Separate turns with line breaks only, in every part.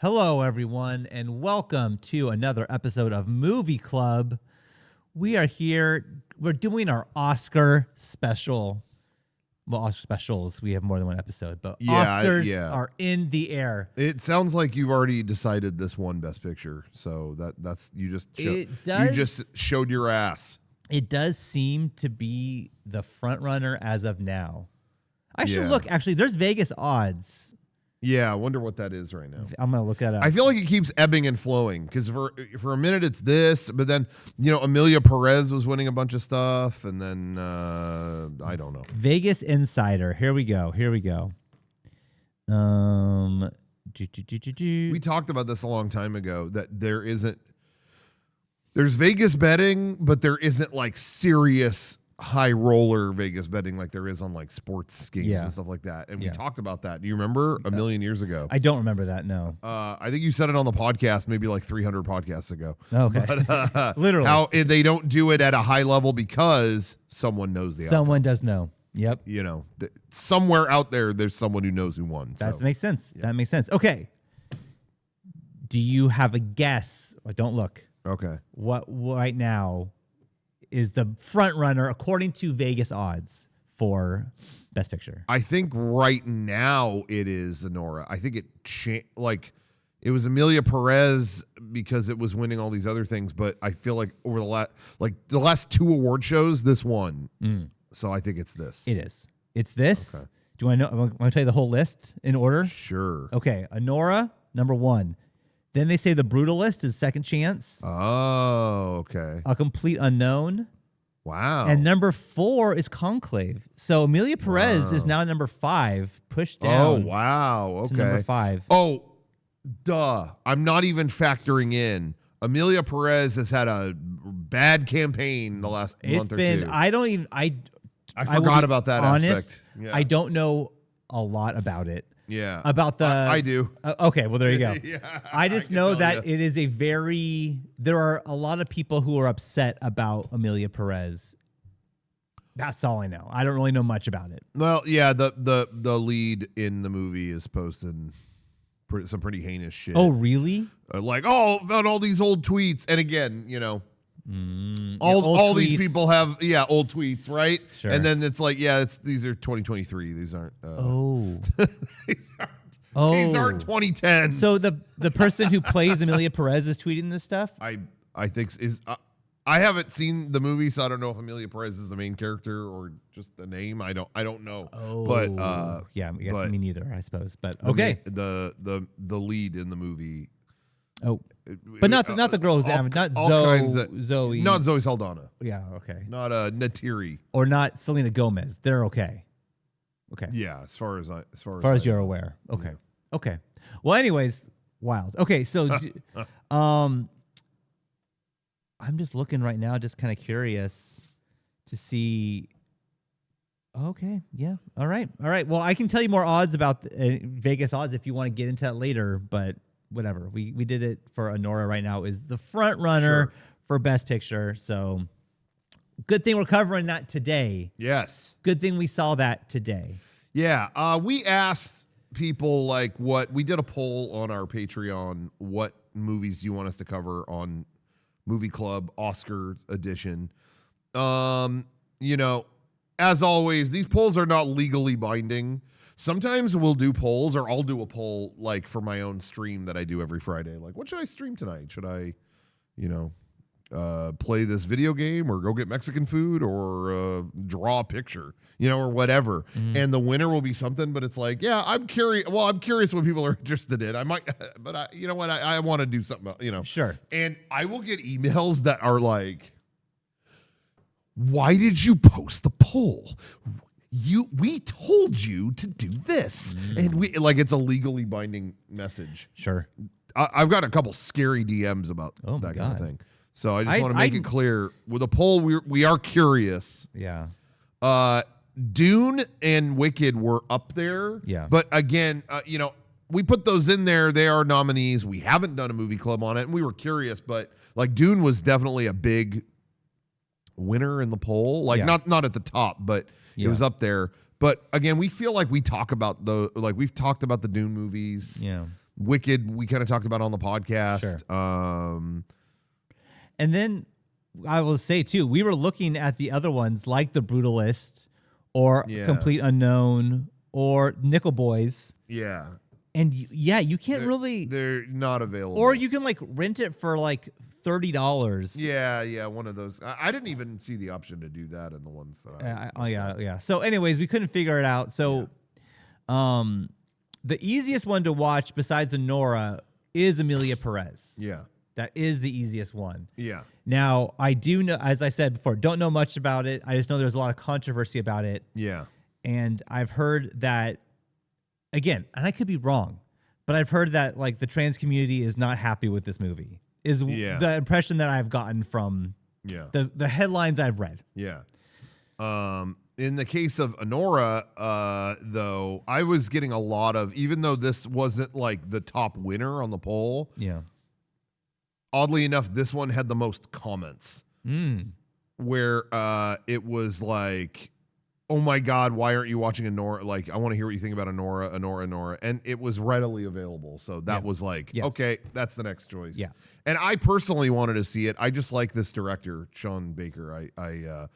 Hello, everyone, and welcome to another episode of Movie Club. We are here. We're doing our Oscar special. Well, Oscar specials, we have more than one episode, but Oscars are in the air.
It sounds like you've already decided this one Best Picture, so that's you just showed your ass.
It does seem to be the front runner as of now. I should look. Actually, there's Vegas odds.
Yeah, I wonder what that is right now.
I'm gonna look that up.
I feel like it keeps ebbing and flowing because for a minute it's this, but then Amelia Perez was winning a bunch of stuff, and then I don't know.
Vegas Insider. Here we go.
We talked about this a long time ago that there's Vegas betting, but there isn't like serious high roller Vegas betting like there is on like sports games and stuff like that. And we talked about that. Do you remember a million years ago?
I don't remember that. No.
I think you said it on the podcast, maybe like 300 podcasts ago.
Okay.
But,
literally
how they don't do it at a high level because someone knows the
someone
outcome.
Does know. Yep.
Somewhere out there's someone who knows who won.
That makes sense. Yeah. That makes sense. Okay. Do you have a guess? Don't look.
Okay.
What right now is the front runner according to Vegas odds for Best Picture?
I think right now it is Anora. I think it was Amelia Perez because it was winning all these other things, but I feel like over the last two award shows, this won. So I think it's this.
It is. It's this.
Okay.
Do I know? I'm going to tell you the whole list in order.
Sure.
Okay. Anora, number one. Then they say The Brutalist is Second Chance.
Oh, okay.
A Complete Unknown.
Wow.
And number 4 is Conclave. So Amelia Perez is now number 5, pushed down.
Oh, wow. Okay.
To number 5.
Oh, duh. I'm not even factoring in. Amelia Perez has had a bad campaign the last month or two.
I
forgot about that aspect.
Yeah. I don't know a lot about it.
Yeah.
About the
I do.
Okay, well there you go.
Yeah,
I just know that it is there are a lot of people who are upset about Amelia Perez. That's all I know. I don't really know much about it.
Well, yeah, the lead in the movie is posting some pretty heinous shit.
Oh, really?
About all these old tweets. And again, all these people have old tweets, right?
Sure.
And then it's like, these are 2023. These aren't. These aren't 2010.
So the person who plays Amelia Perez is tweeting this stuff.
I think I haven't seen the movie, so I don't know if Amelia Perez is the main character or just the name. I don't know.
Oh,
but
yeah, I guess me neither, I suppose. But okay,
the lead in the movie.
Oh, but not the girl who's not Zoe.
Not Zoe Saldana.
Yeah, okay.
Not Natiri.
Or not Selena Gomez. They're okay. Okay.
Yeah, as far as
you're aware. Okay. Yeah. Okay. Well, anyways, wild. Okay, so I'm just looking right now, just kind of curious to see. Okay. Yeah. All right. Well, I can tell you more odds about Vegas odds if you want to get into that later, but whatever. We did it for Anora right now is the front runner for Best Picture. So good thing we're covering that today.
Yes.
Good thing we saw that today.
Yeah. We asked people we did a poll on our Patreon, what movies you want us to cover on Movie Club Oscar edition. As always, these polls are not legally binding. Sometimes we'll do polls, or I'll do a poll for my own stream that I do every Friday. Like, what should I stream tonight? Should I, play this video game, or go get Mexican food, or draw a picture, or whatever. Mm-hmm. And the winner will be something, but it's I'm curious. Well, I'm curious what people are interested in. I might, but I want to do something,
Sure.
And I will get emails that are like, why did you post the poll? We told you to do this. And we it's a legally binding message.
Sure.
I've got a couple scary DMs about that kind of thing. So I just want to make it clear with a poll, we are curious.
Yeah.
Dune and Wicked were up there.
Yeah.
But again, we put those in there. They are nominees. We haven't done a movie club on it, and we were curious, but Dune was definitely a big winner in the poll. Not at the top, but it was up there. But again, we feel like we talk about we've talked about the Dune movies.
Yeah.
Wicked, we kind of talked about on the podcast.
Sure. And then I will say too, we were looking at the other ones like The Brutalist or Complete Unknown or Nickel Boys.
Yeah.
And you can't really.
They're not available.
Or you can like rent it for like $30.
Yeah, one of those. I didn't even see the option to do that in the ones that
yeah. So, anyways, we couldn't figure it out. So, the easiest one to watch besides Anora is Amelia Perez.
Yeah.
That is the easiest one.
Yeah.
Now, I do know, as I said before, don't know much about it. I just know there's a lot of controversy about it.
Yeah.
And I've heard that, again, and I could be wrong, but I've heard that like the trans community is not happy with this movie. Is the impression that I've gotten from the headlines I've read.
Yeah. In the case of Anora, though, I was getting a lot of, even though this wasn't like the top winner on the poll.
Yeah.
Oddly enough, this one had the most comments where it was like, oh my God, why aren't you watching Anora? Like, I want to hear what you think about Anora. And it was readily available. So that was like, okay, that's the next choice.
Yeah.
And I personally wanted to see it. I just like this director, Sean Baker. I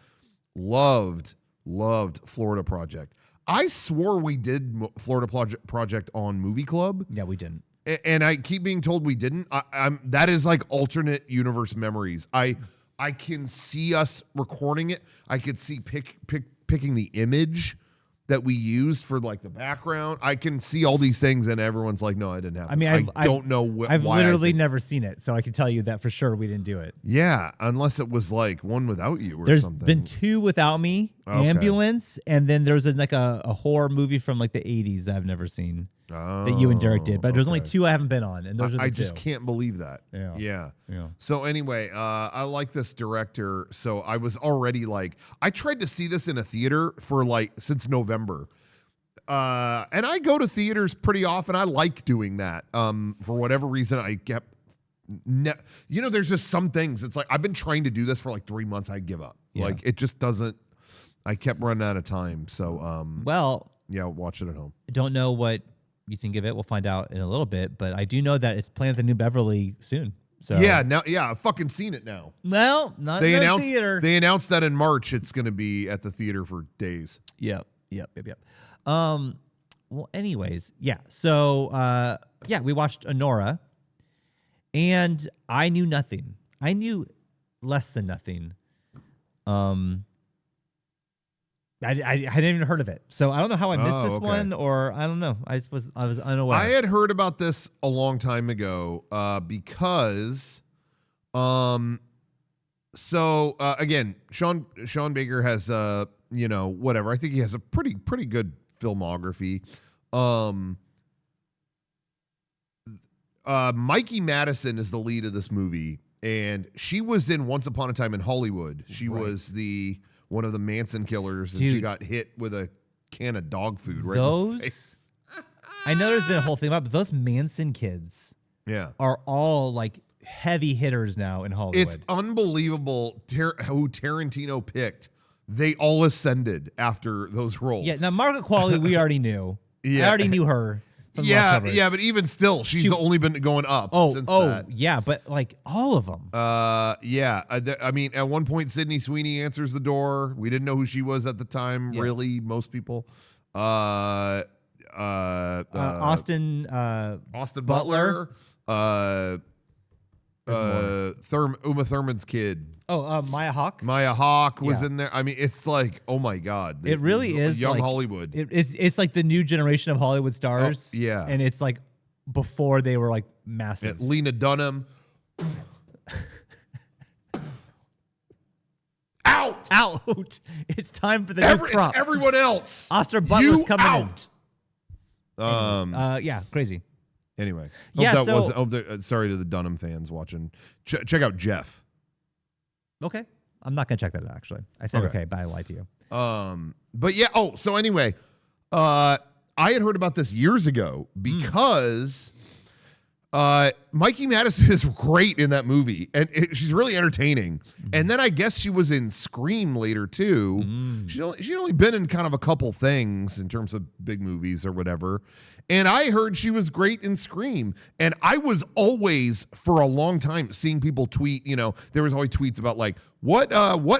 loved Florida Project. I swore we did Florida Project on Movie Club.
Yeah, we didn't.
And I keep being told we didn't. That is like alternate universe memories. I can see us recording it. I could see picking the image that we used for like the background. I can see all these things, and everyone's like, "No, I didn't have."
I mean,
I don't know why.
I've literally never seen it, so I can tell you that for sure we didn't do it.
Yeah, unless it was like One Without You or
There's
something.
There's been 2 Without Me, Ambulance, and then there's like a horror movie from like the 80s I've never seen. That you and Derek did, but there's only 2 I haven't been on, and those are the 2.
I just can't believe that. Yeah. So anyway, I like this director. So I was already like, I tried to see this in a theater for like since November, and I go to theaters pretty often. I like doing that. For whatever reason, I kept. There's just some things. It's like I've been trying to do this for like 3 months. I give up. Like it just doesn't. I kept running out of time. So watch it at home.
I don't know what you think of it. We'll find out in a little bit, but I do know that it's planned at the New Beverly soon. So
I've fucking seen it now.
Well, not in the theater.
They announced that in March it's going to be at the theater for days.
Yep. Well, anyways, yeah. So we watched Anora, and I knew nothing. I knew less than nothing. I hadn't even heard of it, so I don't know how I missed this one, or I don't know. I was unaware.
I had heard about this a long time ago because, again, Sean Baker has whatever. I think he has a pretty good filmography. Mikey Madison is the lead of this movie, and she was in Once Upon a Time in Hollywood. She was one of the Manson killers, and she got hit with a can of dog food right in the face.
I know there's been a whole thing about it, but those Manson kids are all like heavy hitters now in Hollywood.
It's unbelievable who Tarantino picked. They all ascended after those roles.
Yeah, now Margaret Qualley, we already knew. I already knew her.
Yeah, but even still, she's only been going up since that.
Yeah, but like all of them.
I mean, at one point, Sydney Sweeney answers the door. We didn't know who she was at the time, really, most people.
Austin
Butler. Uma Thurman's kid.
Maya Hawke.
Maya Hawke was in there. I mean, it's like, oh my God.
It really is
young
like,
Hollywood.
It's like the new generation of Hollywood stars.
Yeah.
And it's like before they were like massive.
Lena Dunham. Out.
It's time for the new crop.
It's everyone else.
Oscar Butler's coming
out.
in. Crazy.
Anyway. Sorry to the Dunham fans watching. Check out Jeff.
Okay. I'm not going to check that out, actually. I said okay, but I lied to you.
But yeah, so anyway, I had heard about this years ago because Mikey Madison is great in that movie, and she's really entertaining. And then I guess she was in Scream later too. She'd only been in kind of a couple things in terms of big movies or whatever. And I heard she was great in Scream. And I was always, for a long time, seeing people tweet, there was always tweets about like, what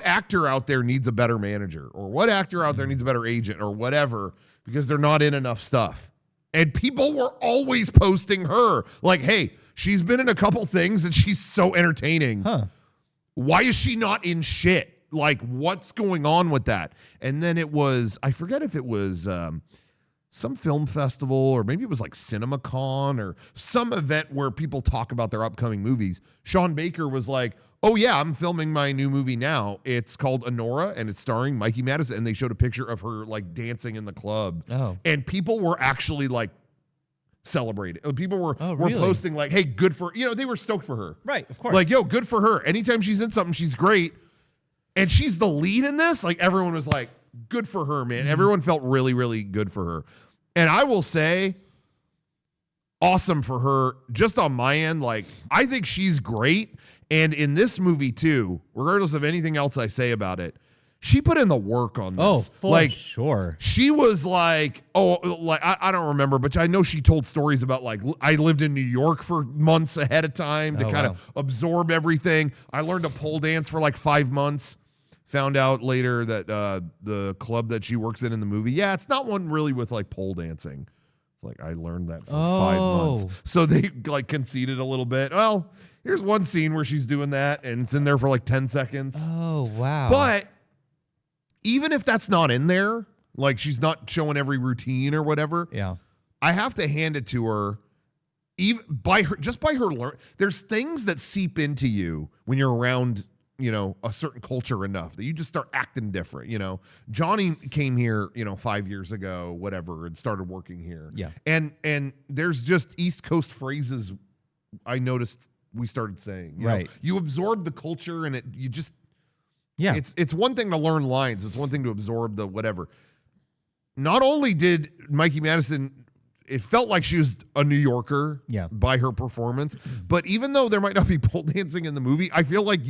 actor out there needs a better manager, or what actor out there needs a better agent, or whatever, because they're not in enough stuff. And people were always posting her like, hey, she's been in a couple things and she's so entertaining. Why is she not in shit? Like, what's going on with that? And then it was, I forget if it was some film festival, or maybe it was like CinemaCon or some event where people talk about their upcoming movies. Sean Baker was like, oh yeah, I'm filming my new movie now. It's called Anora, and it's starring Mikey Madison. And they showed a picture of her like dancing in the club. Oh. And people were actually like celebrating. People were
really?
posting like, hey, good for, they were stoked for her.
Right, of course.
Like, yo, good for her. Anytime she's in something, she's great. And she's the lead in this. Like, everyone was like, good for her, man. Everyone felt really, really good for her. And I will say, awesome for her. Just on my end, like, I think she's great. And in this movie too, regardless of anything else I say about it, she put in the work on this.
Oh, for sure.
She was like, I don't remember, but I know she told stories about like, I lived in New York for months ahead of time to kind of absorb everything. I learned to pole dance for like 5 months. Found out later that the club that she works in the movie, it's not one really with like pole dancing. It's like, I learned that for 5 months. So they like conceded a little bit. Well, here's one scene where she's doing that, and it's in there for like 10 seconds.
Oh, wow.
But even if that's not in there, like she's not showing every routine or whatever, I have to hand it to her. Even by her there's things that seep into you when you're around a certain culture enough that you just start acting different. Johnny came here 5 years ago, whatever, and started working here. And there's just East Coast phrases I noticed we started saying. You know, you absorb the culture, and it's one thing to learn lines, it's one thing to absorb the whatever. Not only did Mikey Madison, it felt like she was a New Yorker by her performance, but even though there might not be pole dancing in the movie, I feel like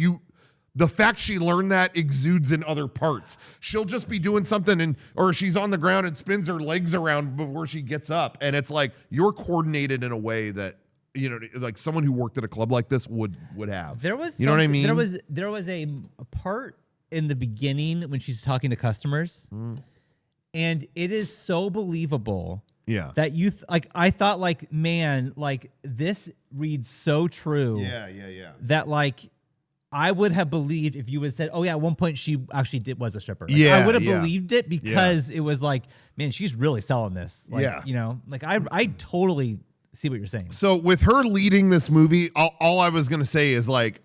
the fact she learned that exudes in other parts. She'll just be doing something or she's on the ground and spins her legs around before she gets up. And it's like, you're coordinated in a way that, like someone who worked at a club like this would have.
There was,
know what I mean?
There was a part in the beginning when she's talking to customers, and it is so believable. That I thought like, man, like this reads so true. That like, I would have believed if you would have said, oh yeah, at one point she actually was a stripper. Like, I would have believed it because it was like, man, she's really selling this. Like, like I totally see what you're saying.
So with her leading this movie, all I was going to say is like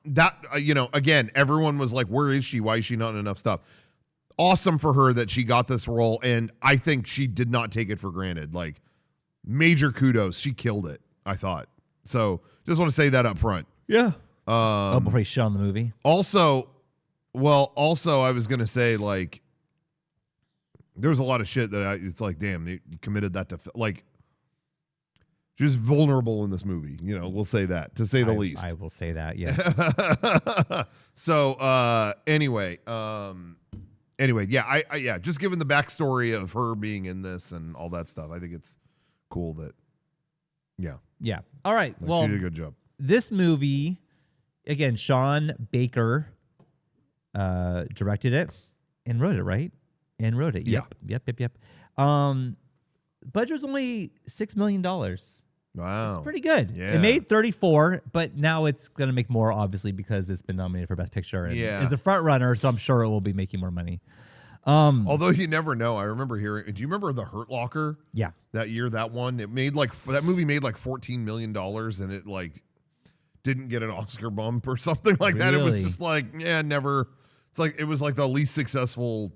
again, everyone was like, where is she? Why is she not in enough stuff? Awesome for her that she got this role. And I think she did not take it for granted. Like, major kudos. She killed it, I thought. So just want to say that up front.
Before you shit on the movie.
Also, I was going to say, like, there was a lot of shit that it's like, damn, you committed that to, like, she was vulnerable in this movie. We'll say that, to say the least.
I will say that, yes.
So, anyway, just given the backstory of her being in this and all that stuff, I think it's cool that,
Yeah. All right.
Like,
well,
she did a good job.
This movie, again, Sean Baker directed it and wrote it, right? And wrote it. Yep. Budget was only $6 million.
Wow.
It's pretty good.
Yeah.
It made 34, but now it's going to make more, obviously, because it's been nominated for Best Picture. And is the front runner, so I'm sure it will be making more money.
Although you never know. I remember hearing, do you remember The Hurt Locker?
Yeah.
That year, that one, it made like, that movie made like $14 million, and it like didn't get an Oscar bump or something like that. It was just like, never. It's like, it was like the least successful.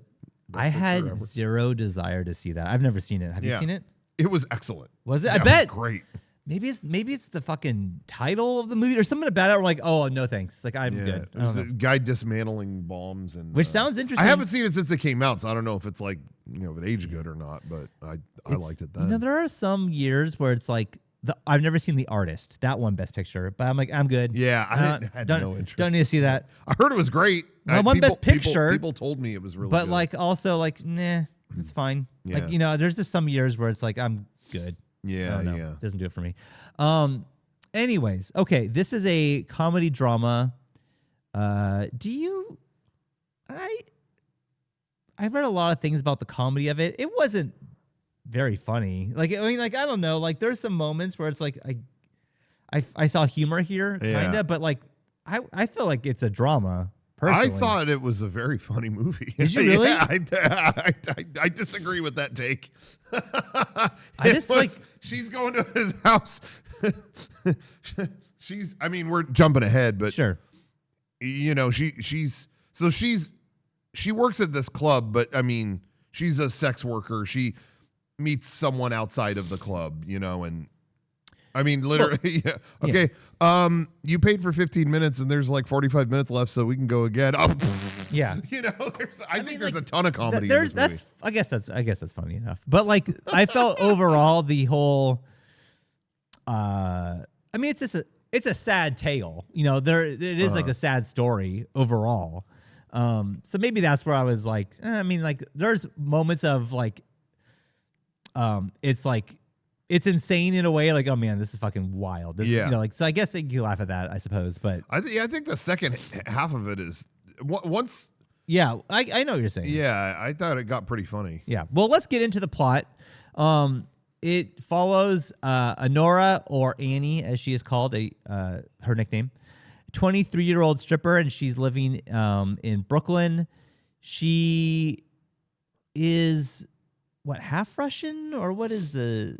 I had zero desire to see that. I've never seen it. Have you seen it?
It was excellent.
Was it? I bet.
It was great.
Maybe it's the fucking title of the movie or something about it. We're like, oh no, thanks. Like, I'm good.
It was the guy dismantling bombs, and
which sounds interesting.
I haven't seen it since it came out, so I don't know if it's like, if it aged good or not. But I liked it then.
There are some years where it's like I've never seen The Artist. That one Best Picture, but I'm like, I'm good.
Yeah, I had
don't,
no interest.
Don't need to see that.
I heard it was great.
Well, one Best Picture.
People told me it was really
but
good.
like also like, nah, it's fine.
Yeah.
Like, there's just some years where it's like, I'm good.
Yeah, yeah.
Doesn't do it for me. Anyways, okay, this is a comedy drama. I read a lot of things about the comedy of it. It wasn't very funny. Like, I mean, like, I don't know. Like, there's some moments where it's like I saw humor here, kind of, but like I feel like it's a drama. Personally.
I thought it was a very funny movie.
Did you really?
Yeah, I disagree with that take. She's going to his house. I mean, we're jumping ahead, but
sure.
She works at this club, but I mean, she's a sex worker. She meets someone outside of the club, and I mean, literally, yeah. Okay. Yeah. You paid for 15 minutes and there's like 45 minutes left, so we can go again. Oh,
yeah.
I think there's a ton of comedy in this movie.
I guess that's funny enough. But like, I felt overall the whole, I mean, it's a sad tale. It is like a sad story overall. So maybe that's where I was like, I mean, like, there's moments of like, it's like, it's insane in a way, like, oh man, this is fucking wild. So I guess you laugh at that, I suppose. But
I think the second half of it is once.
Yeah, I know what you're saying.
Yeah, I thought it got pretty funny.
Yeah. Well, let's get into the plot. It follows Anora, or Annie, as she is called, her nickname, 23-year-old stripper, and she's living in Brooklyn. She is half Russian, or what is the?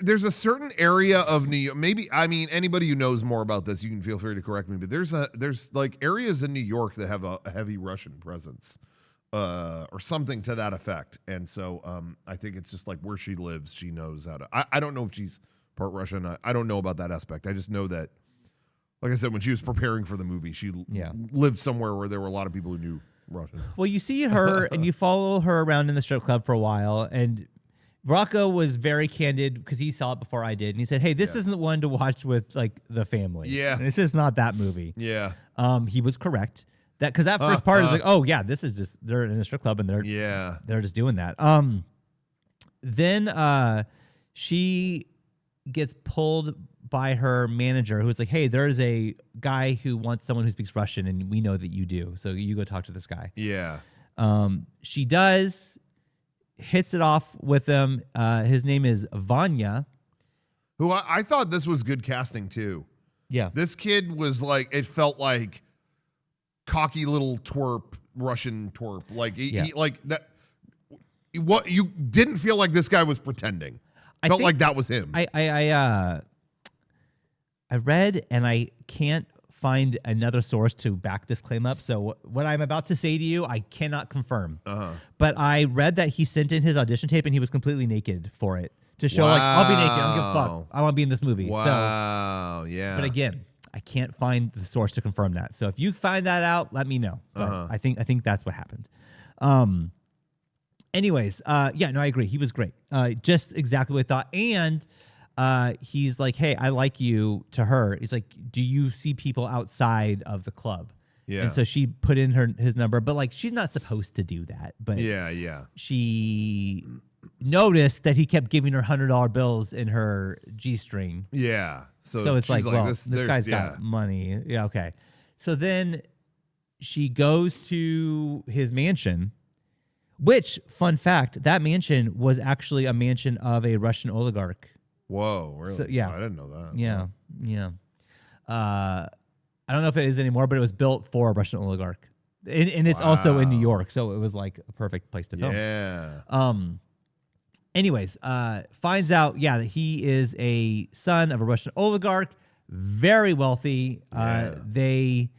There's a certain area of New York. Maybe, I mean, anybody who knows more about this, you can feel free to correct me. But there's like areas in New York that have a heavy Russian presence, or something to that effect. And so, I think it's just like where she lives, she knows how to. I don't know if she's part Russian. I don't know about that aspect. I just know that, like I said, when she was preparing for the movie, she lived somewhere where there were a lot of people who knew Russian.
Well, you see her and you follow her around in the strip club for a while, and Rocco was very candid because he saw it before I did, and he said, "Hey, this isn't the one to watch with like the family.
Yeah,
this is not that movie."
Yeah.
He was correct. That first part is like, oh yeah, this is just they're in a strip club and they're just doing that. Then she gets pulled by her manager, who's like, "Hey, there's a guy who wants someone who speaks Russian, and we know that you do. So you go talk to this guy."
Yeah.
She does, hits it off with him. His name is Vanya.
Who I thought this was good casting too.
Yeah.
This kid was like, it felt like cocky little twerp, Russian twerp. Like he like that. What you didn't feel like this guy was pretending. Felt like that was him.
I read, and I can't find another source to back this claim up. So what I'm about to say to you, I cannot confirm. But I read that he sent in his audition tape, and he was completely naked for it to show, like, I'll be naked. I don't give a fuck. I want to be in this movie.
Wow. Yeah.
But again, I can't find the source to confirm that. So if you find that out, let me know. But I think that's what happened. Anyways, I agree. He was great. Just exactly what I thought. And he's like, "Hey, I like you," to her. He's like, "Do you see people outside of the club?"
Yeah.
And so she put in his number, but like, she's not supposed to do that. But she noticed that he kept giving her $100 bills in her G-string.
Yeah.
So it's like, well, this guy's got money. Yeah. Okay. So then she goes to his mansion, which, fun fact, that mansion was actually a mansion of a Russian oligarch.
Whoa, really?
So, yeah.
I didn't know that.
Yeah, yeah. I don't know if it is anymore, but it was built for a Russian oligarch. And it's also in New York, so it was like a perfect place to film.
Yeah.
Anyways, finds out, that he is a son of a Russian oligarch, very wealthy. They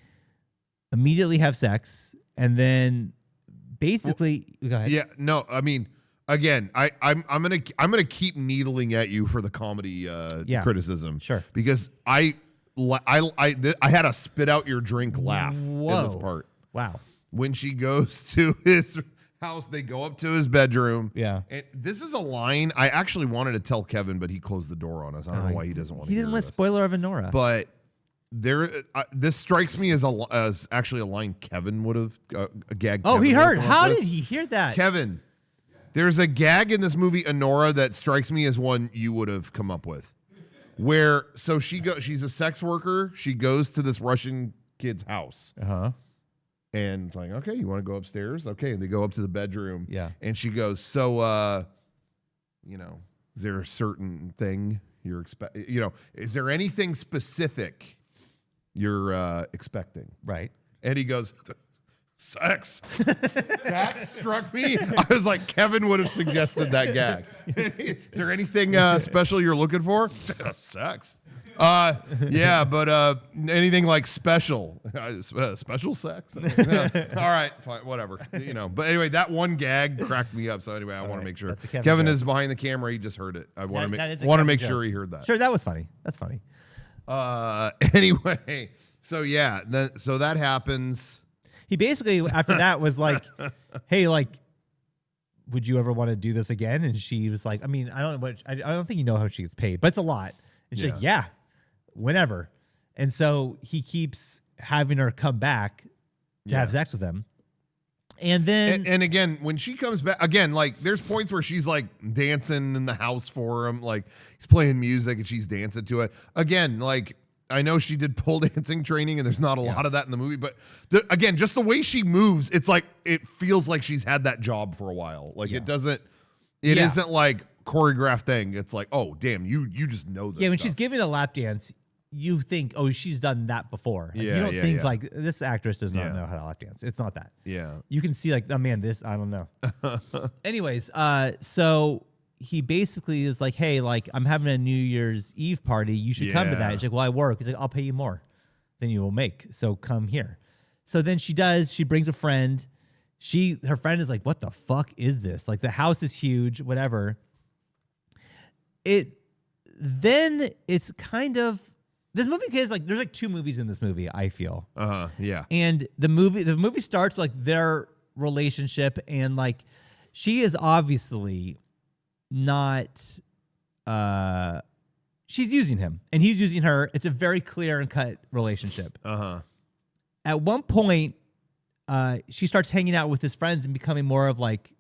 immediately have sex, and then basically, go ahead.
Yeah, no, I mean, again, I'm gonna keep needling at you for the comedy criticism,
sure,
because I had a spit out your drink laugh in this part.
Wow,
when she goes to his house. They go up to his bedroom.
Yeah.
And this is a line I actually wanted to tell Kevin, but he closed the door on us. I don't know why he doesn't want to.
He doesn't want spoiler of Anora.
But there, this strikes me as actually a line Kevin would have a gag.
Oh,
Kevin
he heard.
would have
How
come up
did
with.
he hear that?
Kevin, there's a gag in this movie Anora that strikes me as one you would have come up with. Where she's a sex worker. She goes to this Russian kid's house.
Uh-huh.
And it's like, okay, you want to go upstairs? Okay. And they go up to the bedroom.
Yeah.
And she goes, so, is there a certain thing you're is there anything specific you're expecting?
Right.
And he goes, sex. That struck me. I was like, Kevin would have suggested that gag. Is there anything special you're looking for? Sex. Yeah, but anything like special, special sex. Yeah. All right, fine, whatever. But anyway, that one gag cracked me up. So anyway, I want to make sure Kevin is behind the camera. He just heard it. I want to make sure he heard that.
Sure, that was funny. That's funny.
Anyway, so yeah, so that happens.
He basically after that was like, "Hey, like, would you ever want to do this again?" And she was like, "I mean, I don't know I don't think you know how she gets paid, but it's a lot." And she's like, "Yeah, whenever." And so he keeps having her come back to have sex with him. And then
and again, when she comes back again, like there's points where she's like dancing in the house for him, like he's playing music and she's dancing to it. Again, like I know she did pole dancing training and there's not a lot of that in the movie, but again, just the way she moves, it's like it feels like she's had that job for a while. Like it isn't like choreographed thing. It's like, oh damn, you just know this.
Yeah, when
stuff.
she's giving a lap dance, you think, oh, she's done that before. Like, you don't think like this actress does not know how to lap dance. It's not that.
Yeah.
You can see like, oh man, this, I don't know. Anyways, so he basically is like, hey, like I'm having a New Year's Eve party. You should come to that. He's like, well, I work. He's like, I'll pay you more than you will make. So come here. So then she does. She brings a friend. Her friend is like, what the fuck is this? Like the house is huge, whatever. Then it's kind of, this movie is like, there's like two movies in this movie, I feel.
Yeah.
And the movie starts with like their relationship, and like she is obviously not she's using him and he's using her. It's a very clear and cut relationship. At one point, she starts hanging out with his friends and becoming more of like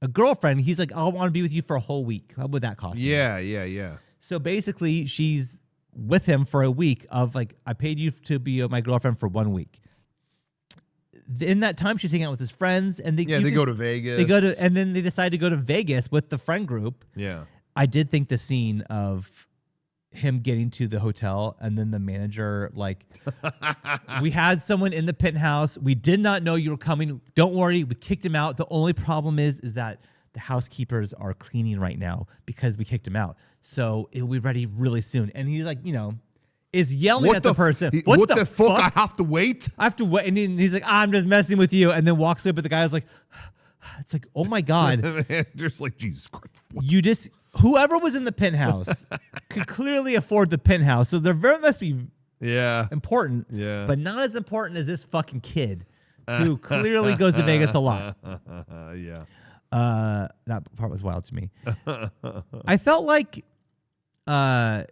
a girlfriend. He's like, I want to be with you for a whole week. How would that cost?
Yeah.
So basically, she's with him for a week of like, I paid you to be my girlfriend for 1 week. In that time, she's hanging out with his friends, and they
go to Vegas.
And then they decide to go to Vegas with the friend group.
Yeah.
I did think the scene of him getting to the hotel and then the manager, like, we had someone in the penthouse. We did not know you were coming. Don't worry. We kicked him out. The only problem is that the housekeepers are cleaning right now because we kicked him out. So it will be ready really soon. And he's like, is yelling at the person.
What the fuck? I have to wait?
I have to wait. And he's like, I'm just messing with you. And then walks away. But the guy's like, it's like, oh my God.
Just like, Jesus Christ.
Whoever was in the penthouse could clearly afford the penthouse. So there very must be important.
Yeah.
But not as important as this fucking kid who clearly goes to Vegas a lot.
Yeah.
That part was wild to me. I felt like, and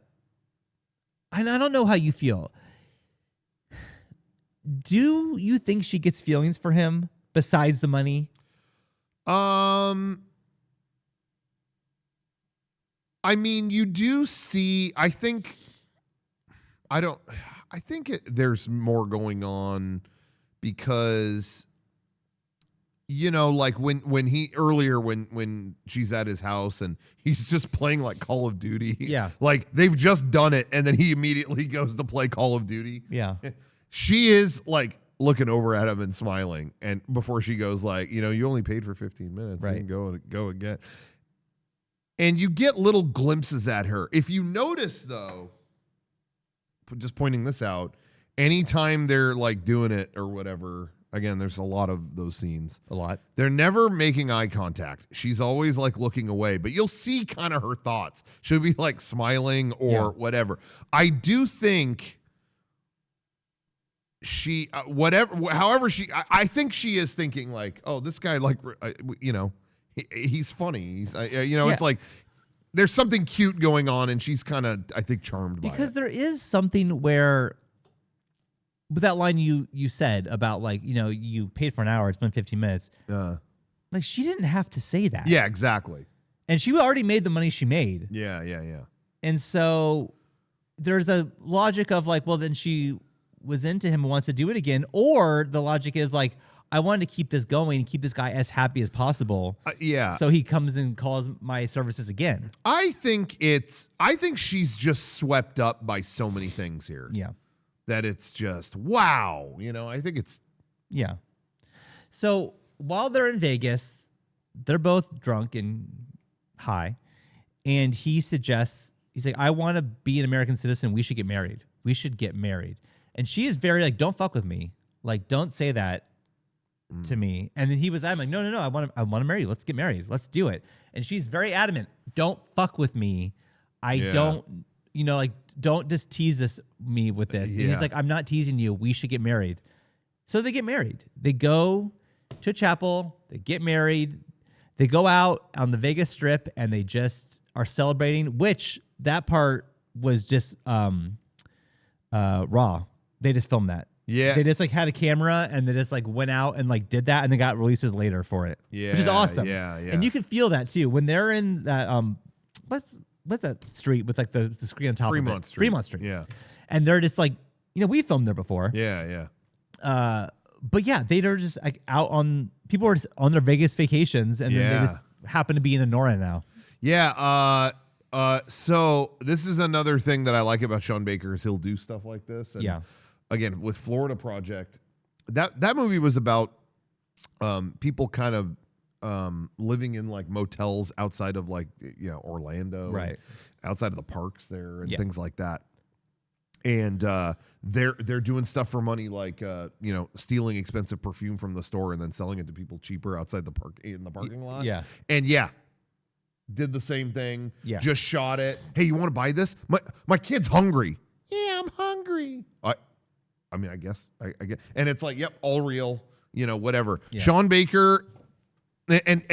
I don't know how you feel. Do you think she gets feelings for him besides the money?
I mean, you do see, I think there's more going on because, like when she's at his house and he's just playing like Call of Duty.
Yeah.
Like they've just done it and then he immediately goes to play Call of Duty.
Yeah.
She is like looking over at him and smiling. And before she goes like, you only paid for 15 minutes.
Right.
You can go again. And you get little glimpses at her. If you notice, though, just pointing this out, anytime they're like doing it or whatever, again, there's a lot of those scenes.
A lot.
They're never making eye contact. She's always like looking away, but you'll see kind of her thoughts. She'll be like smiling or whatever. I do think she however I think she is thinking like, oh, this guy like he's funny. He's it's like there's something cute going on, and she's kind of, I think, charmed by it.
Because there is something where, with that line you said about like, you paid for an hour, it's been 15 minutes. Like, she didn't have to say that.
Yeah, exactly.
And she already made the money she made.
Yeah.
And so there's a logic of like, well, then she was into him and wants to do it again. Or the logic is like, I wanted to keep this going and keep this guy as happy as possible.
Yeah.
So he comes and calls my services again.
I think she's just swept up by so many things here.
Yeah.
That it's just, wow. I think it's.
Yeah. So while they're in Vegas, they're both drunk and high. And he suggests, he's like, I want to be an American citizen. We should get married. We should get married. And she is very like, don't fuck with me. Like, don't say that to me. And then he was, I'm like, no. I want to marry you. Let's get married. Let's do it. And she's very adamant. Don't fuck with me. Don't just tease me with this. And he's like, I'm not teasing you. We should get married. So they get married. They go to a chapel. They get married. They go out on the Vegas Strip and they just are celebrating, which that part was just raw. They just filmed that.
Yeah.
They just like had a camera and they just like went out and like did that and they got releases later for it.
Yeah.
Which is awesome.
Yeah.
And you can feel that too. When they're in that what's that street with like the screen on top of it? Fremont Street.
Yeah.
And they're just like, we filmed there before.
Yeah.
But yeah, they're just like out on, people are just on their Vegas vacations and then they just happen to be in Anora now.
Yeah. So this is another thing that I like about Sean Baker is he'll do stuff like this. And again, with Florida Project, that movie was about people kind of living in like motels outside of like Orlando,
right?
Outside of the parks there and things like that. And they're doing stuff for money, like stealing expensive perfume from the store and then selling it to people cheaper outside the parking lot.
Yeah,
and did the same thing.
Yeah,
just shot it. Hey, you want to buy this? My kid's hungry. Yeah, I'm hungry. I mean, I guess I get, and it's like, yep, all real. Whatever. Yeah. Sean Baker. And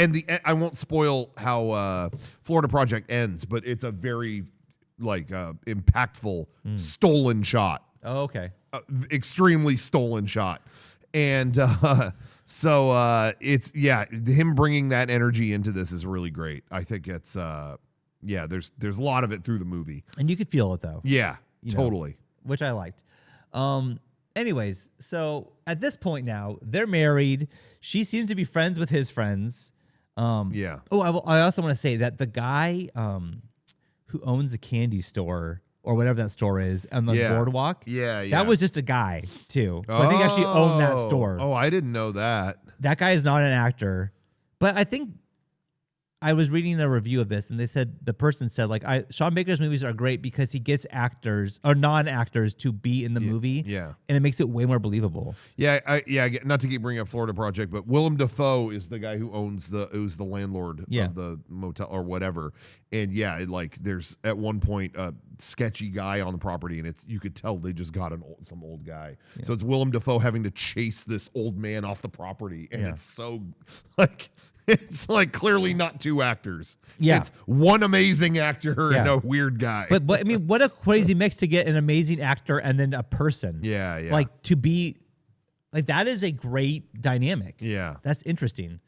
I won't spoil how Florida Project ends, but it's a very impactful stolen shot.
Oh, okay.
Extremely stolen shot. And so it's him bringing that energy into this is really great. I think it's there's a lot of it through the movie.
And you could feel it though.
Yeah, totally.
Which I liked. Anyways, so at this point now, they're married. She seems to be friends with his friends. Oh, I also want to say that the guy who owns the candy store or whatever that store is on the boardwalk. Yeah. That was just a guy too. I think he actually owned that store.
Oh, I didn't know that.
That guy is not an actor, but I think I was reading a review of this and they said, the person said like, Sean Baker's movies are great because he gets actors or non-actors to be in the movie. Yeah. And it makes it way more believable.
Yeah. Not to keep bringing up Florida Project, but Willem Dafoe is the guy who owns who's the landlord of the motel or whatever. And there's at one point a sketchy guy on the property and you could tell they just got some old guy. Yeah. So it's Willem Dafoe having to chase this old man off the property. And it's so it's like clearly not two actors. Yeah. It's one amazing actor and a weird guy.
But I mean, what a crazy mix to get an amazing actor and then a person.
Yeah.
Like to be like, that is a great dynamic.
Yeah.
That's interesting.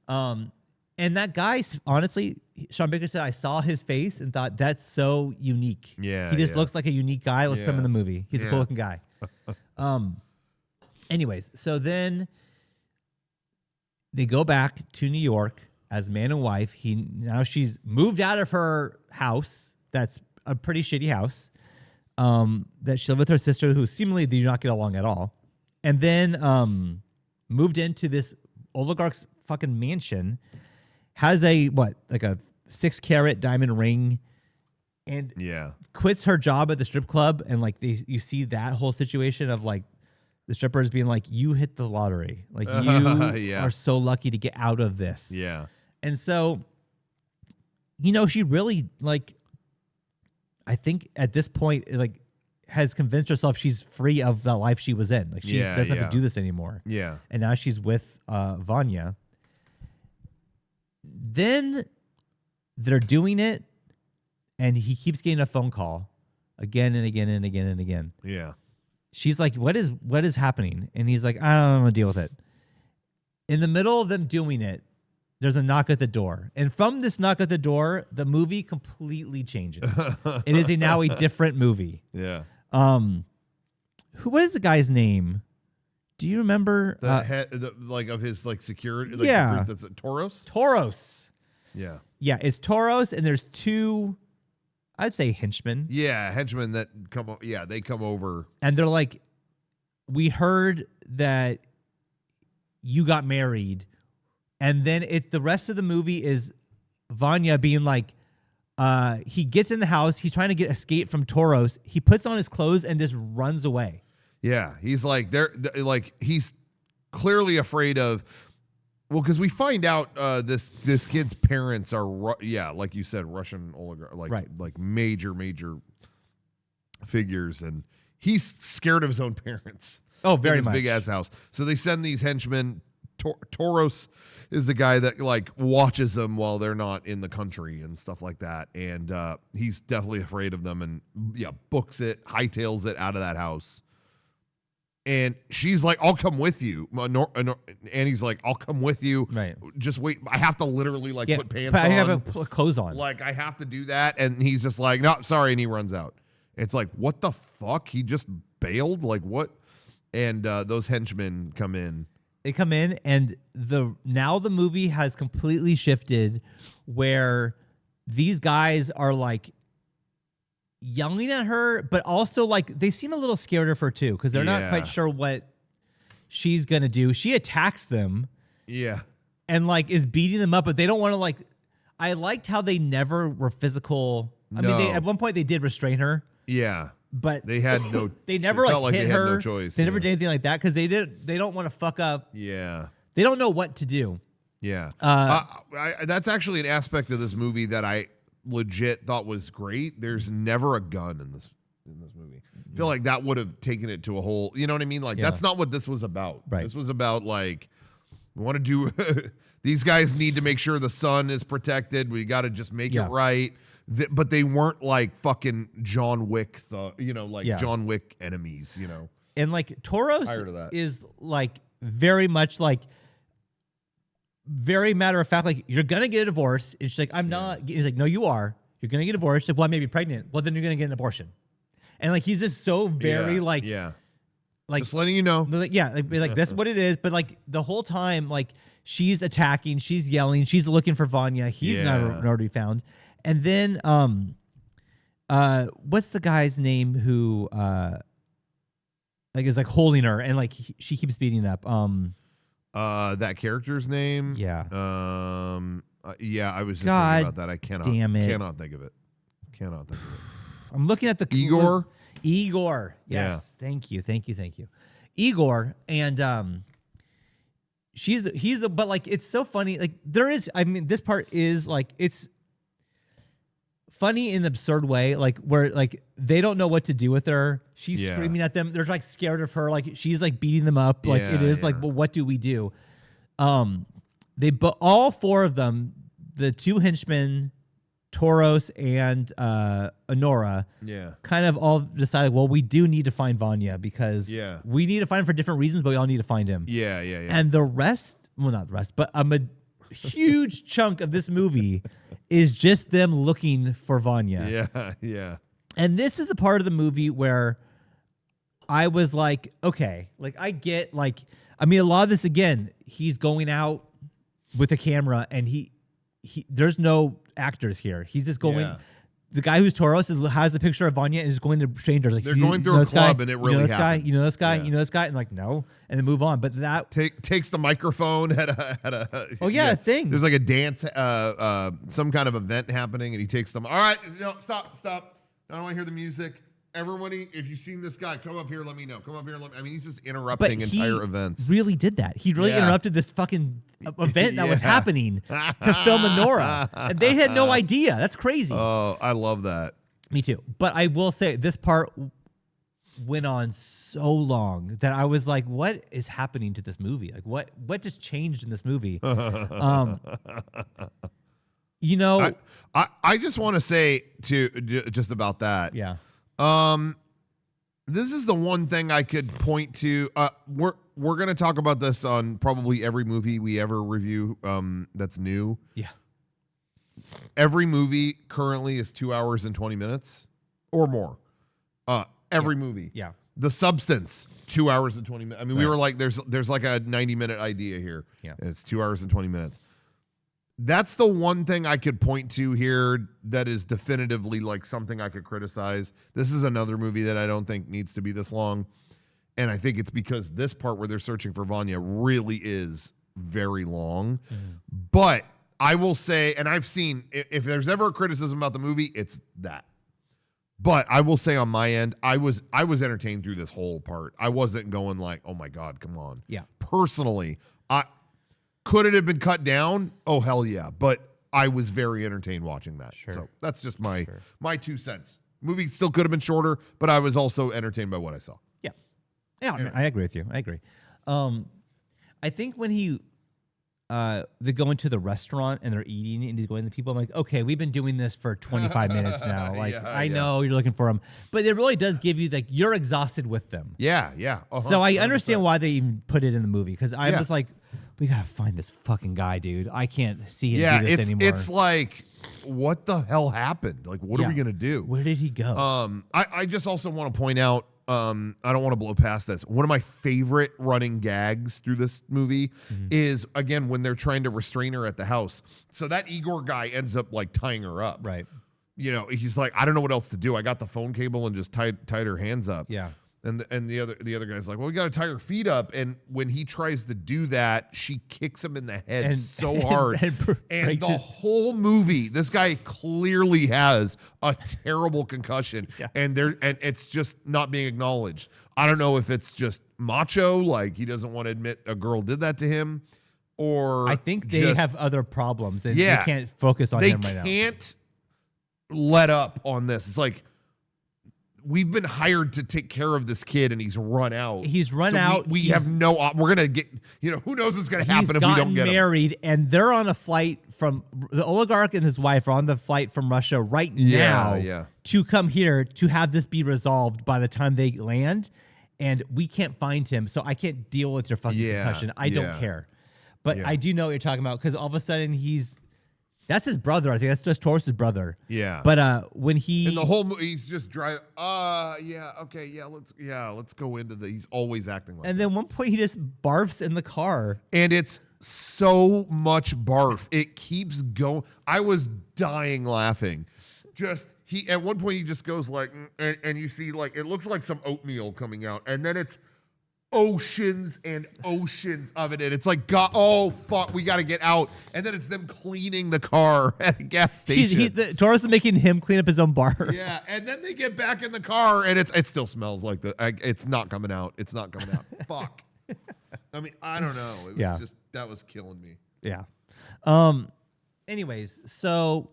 And that guy, honestly, Sean Baker said, I saw his face and thought that's so unique.
Yeah.
He just looks like a unique guy. Let's put him in the movie. He's a cool looking guy. Anyways, so then they go back to New York as man and wife. Now she's moved out of her house. That's a pretty shitty house. That she lived with her sister, who seemingly do not get along at all. And then moved into this oligarch's fucking mansion. Has a 6-carat diamond ring. And quits her job at the strip club. And like you see that whole situation of like the strippers being like, you hit the lottery. Like you are so lucky to get out of this.
Yeah.
And so, she really I think at this point, has convinced herself she's free of the life she was in. Like she doesn't have to do this anymore.
Yeah.
And now she's with Vanya. Then they're doing it, and he keeps getting a phone call again and again and again and again.
Yeah.
She's like, what is happening? And he's like, I don't want to deal with it. In the middle of them doing it, there's a knock at the door. And from this knock at the door, the movie completely changes. It is now a different movie.
Yeah.
What is the guy's name? Do you remember?
The head, of his security. Like,
yeah.
That's Toros.
Toros.
Yeah.
Yeah, it's Toros, and there's two, I'd say henchmen.
Yeah, henchmen that come. Yeah, they come over,
and they're like, "We heard that you got married," and then the rest of the movie is Vanya being like, he gets in the house, he's trying to escape from Toros, he puts on his clothes and just runs away.
Yeah, he's like he's clearly afraid of. Well, because we find out this kid's parents are like you said, Russian oligarch, like major figures, and he's scared of his own parents.
Oh, very much.
Big ass house. So they send these henchmen. Toros is the guy that watches them while they're not in the country and stuff like that, and he's definitely afraid of them, and books it, hightails it out of that house. And she's like, I'll come with you. And he's like, I'll come with you.
Right.
Just wait. I have to literally put pants on.
I have clothes on.
I have to do that. And he's just like, no, sorry. And he runs out. It's like, what the fuck? He just bailed? Like, what? And those henchmen come in.
They come in, and now the movie has completely shifted where these guys are yelling at her, but also they seem a little scared of her too, because they're not quite sure what she's gonna do. She attacks them, and is beating them up, but they don't want to I liked how they never were physical. I mean, at one point they did restrain her, but
they had no.
They never hit
they
her.
Had no choice.
They never did anything like that because they don't want to fuck up.
Yeah,
they don't know what to do.
Yeah, that's actually an aspect of this movie that I legit thought was great. There's never a gun in this movie. I feel like that would have taken it to a whole, you know what I mean? That's not what this was about.
Right.
This was about we want to do these guys need to make sure the son is protected. We got to just make it right. But they weren't fucking John Wick, John Wick enemies,
And Toros is very much very matter of fact, you're gonna get a divorce. And she's like, I'm not. He's like, no, you are. You're gonna get a divorce. She's like, well, I may be pregnant. Well, then you're gonna get an abortion. And he's just so very
just letting you know.
That's what it is. But the whole time, she's attacking, she's yelling, she's looking for Vanya. He's nowhere to be found. And then, what's the guy's name who is holding her and she keeps beating up?
That character's name?
Yeah.
I was just thinking about that. I cannot think of it.
I'm looking at the
Igor.
Igor. Yes. Yeah. Thank you. Igor. And but it's so funny. This part is it's funny in an absurd way, where they don't know what to do with her. She's screaming at them. They're scared of her. She's beating them up. It is well, what do we do? All four of them, the two henchmen, Toros and Anora, kind of all decided, well, we do need to find Vanya because we need to find him for different reasons, but we all need to find him.
Yeah.
And the rest, well, not the rest, but a huge chunk of this movie is just them looking for Vanya.
Yeah.
And this is the part of the movie where I was like, okay, I get a lot of this, again, he's going out with a camera and he there's no actors here. He's just going. The guy who's Toros has a picture of Vanya and is going to strangers.
They're going through a club and it really happened.
You know this guy? You know this guy? And no. And then move on. But that
takes the microphone at a
a thing.
There's a dance, some kind of event happening, and he takes them. All right, stop. I don't want to hear the music. Everybody, if you've seen this guy, come up here. Let me know. Come up here. He's just interrupting entire events.
Really did that. He really interrupted this fucking event that was happening to film Anora, and they had no idea. That's crazy.
Oh, I love that.
Me too. But I will say this part went on so long that I was like, what is happening to this movie? Like what just changed in this movie? You know,
I just want to say just about that.
yeah.
This is the one thing I could point to. We're gonna talk about this on probably every movie we ever review. That's new.
Yeah.
Every movie currently is 2 hours and 20 minutes or more. Every movie.
Yeah.
The Substance, 2 hours and 20 minutes. I mean, we
Right.
were like, there's like a 90-minute idea here.
Yeah.
And it's 2 hours and 20 minutes. That's the one thing I could point to here that is definitively like something I could criticize. This is another movie that I don't think needs to be this long. And I think it's because this part where they're searching for Vanya really is very long. But I will say, and I've seen, if there's ever a criticism about the movie, it's that. But I will say on my end, I was entertained through this whole part. I wasn't going like, oh my God, come on.
Yeah.
Personally, could it have been cut down? Oh, hell yeah. But I was very entertained watching that.
Sure.
So that's just my 2 cents. Movie still could have been shorter, but I was also entertained by what I saw.
Yeah. Yeah, I mean, I agree with you. I agree. I think when they go into the restaurant and they're eating and he's going to people, I'm like, okay, we've been doing this for 25 minutes now. Like,
Yeah,
I know you're looking for them, but it really does give you like, you're exhausted with them.
Yeah.
So I understand why they even put it in the movie. Cause I
Yeah.
was like, we got to find this fucking guy, dude. I can't see him do this anymore.
It's like, what the hell happened? Like, what are we going to do?
Where did he go?
I just also want to point out, I don't want to blow past this. One of my favorite running gags through this movie is, again, when they're trying to restrain her at the house. So that Igor guy ends up like tying her up.
Right.
You know, he's like, I don't know what else to do. I got the phone cable and just tied her hands up.
Yeah.
And the other guy's like, well, we got to tie her feet up. And when he tries to do that, she kicks him in the head so hard. And the whole movie, this guy clearly has a terrible concussion.
Yeah.
And it's just not being acknowledged. I don't know if it's just macho, like he doesn't want to admit a girl did that to him, or
I think they have other problems and they can't focus on him right now.
They can't let up on this. It's like, we've been hired to take care of this kid, and he's run out.
He's run out.
We have no. We're gonna get. You know, who knows what's gonna happen if we don't get him.
He's gotten married, and they're on a flight from the oligarch and his wife are on the flight from Russia right now to come here to have this be resolved by the time they land. And we can't find him, so I can't deal with your fucking concussion. I don't care. But I do know what you're talking about because all of a sudden that's his brother. I think that's just Taurus's brother.
Yeah.
But when he
in the whole movie, he's just driving. Let's go into the. He's always acting like.
And
that.
then one point he just barfs in the car,
and it's so much barf. It keeps going. I was dying laughing. Just at one point he just goes like, and you see like it looks like some oatmeal coming out, and then it's oceans and oceans of it, and it's like, God, oh fuck, we got to get out, and then it's them cleaning the car at a gas station.
Taurus is making him clean up his own bar.
Yeah, and then they get back in the car, and it still smells like it's not coming out. It's not coming out. Fuck. I mean, I don't know. It was just that was killing me.
Yeah. Anyways, so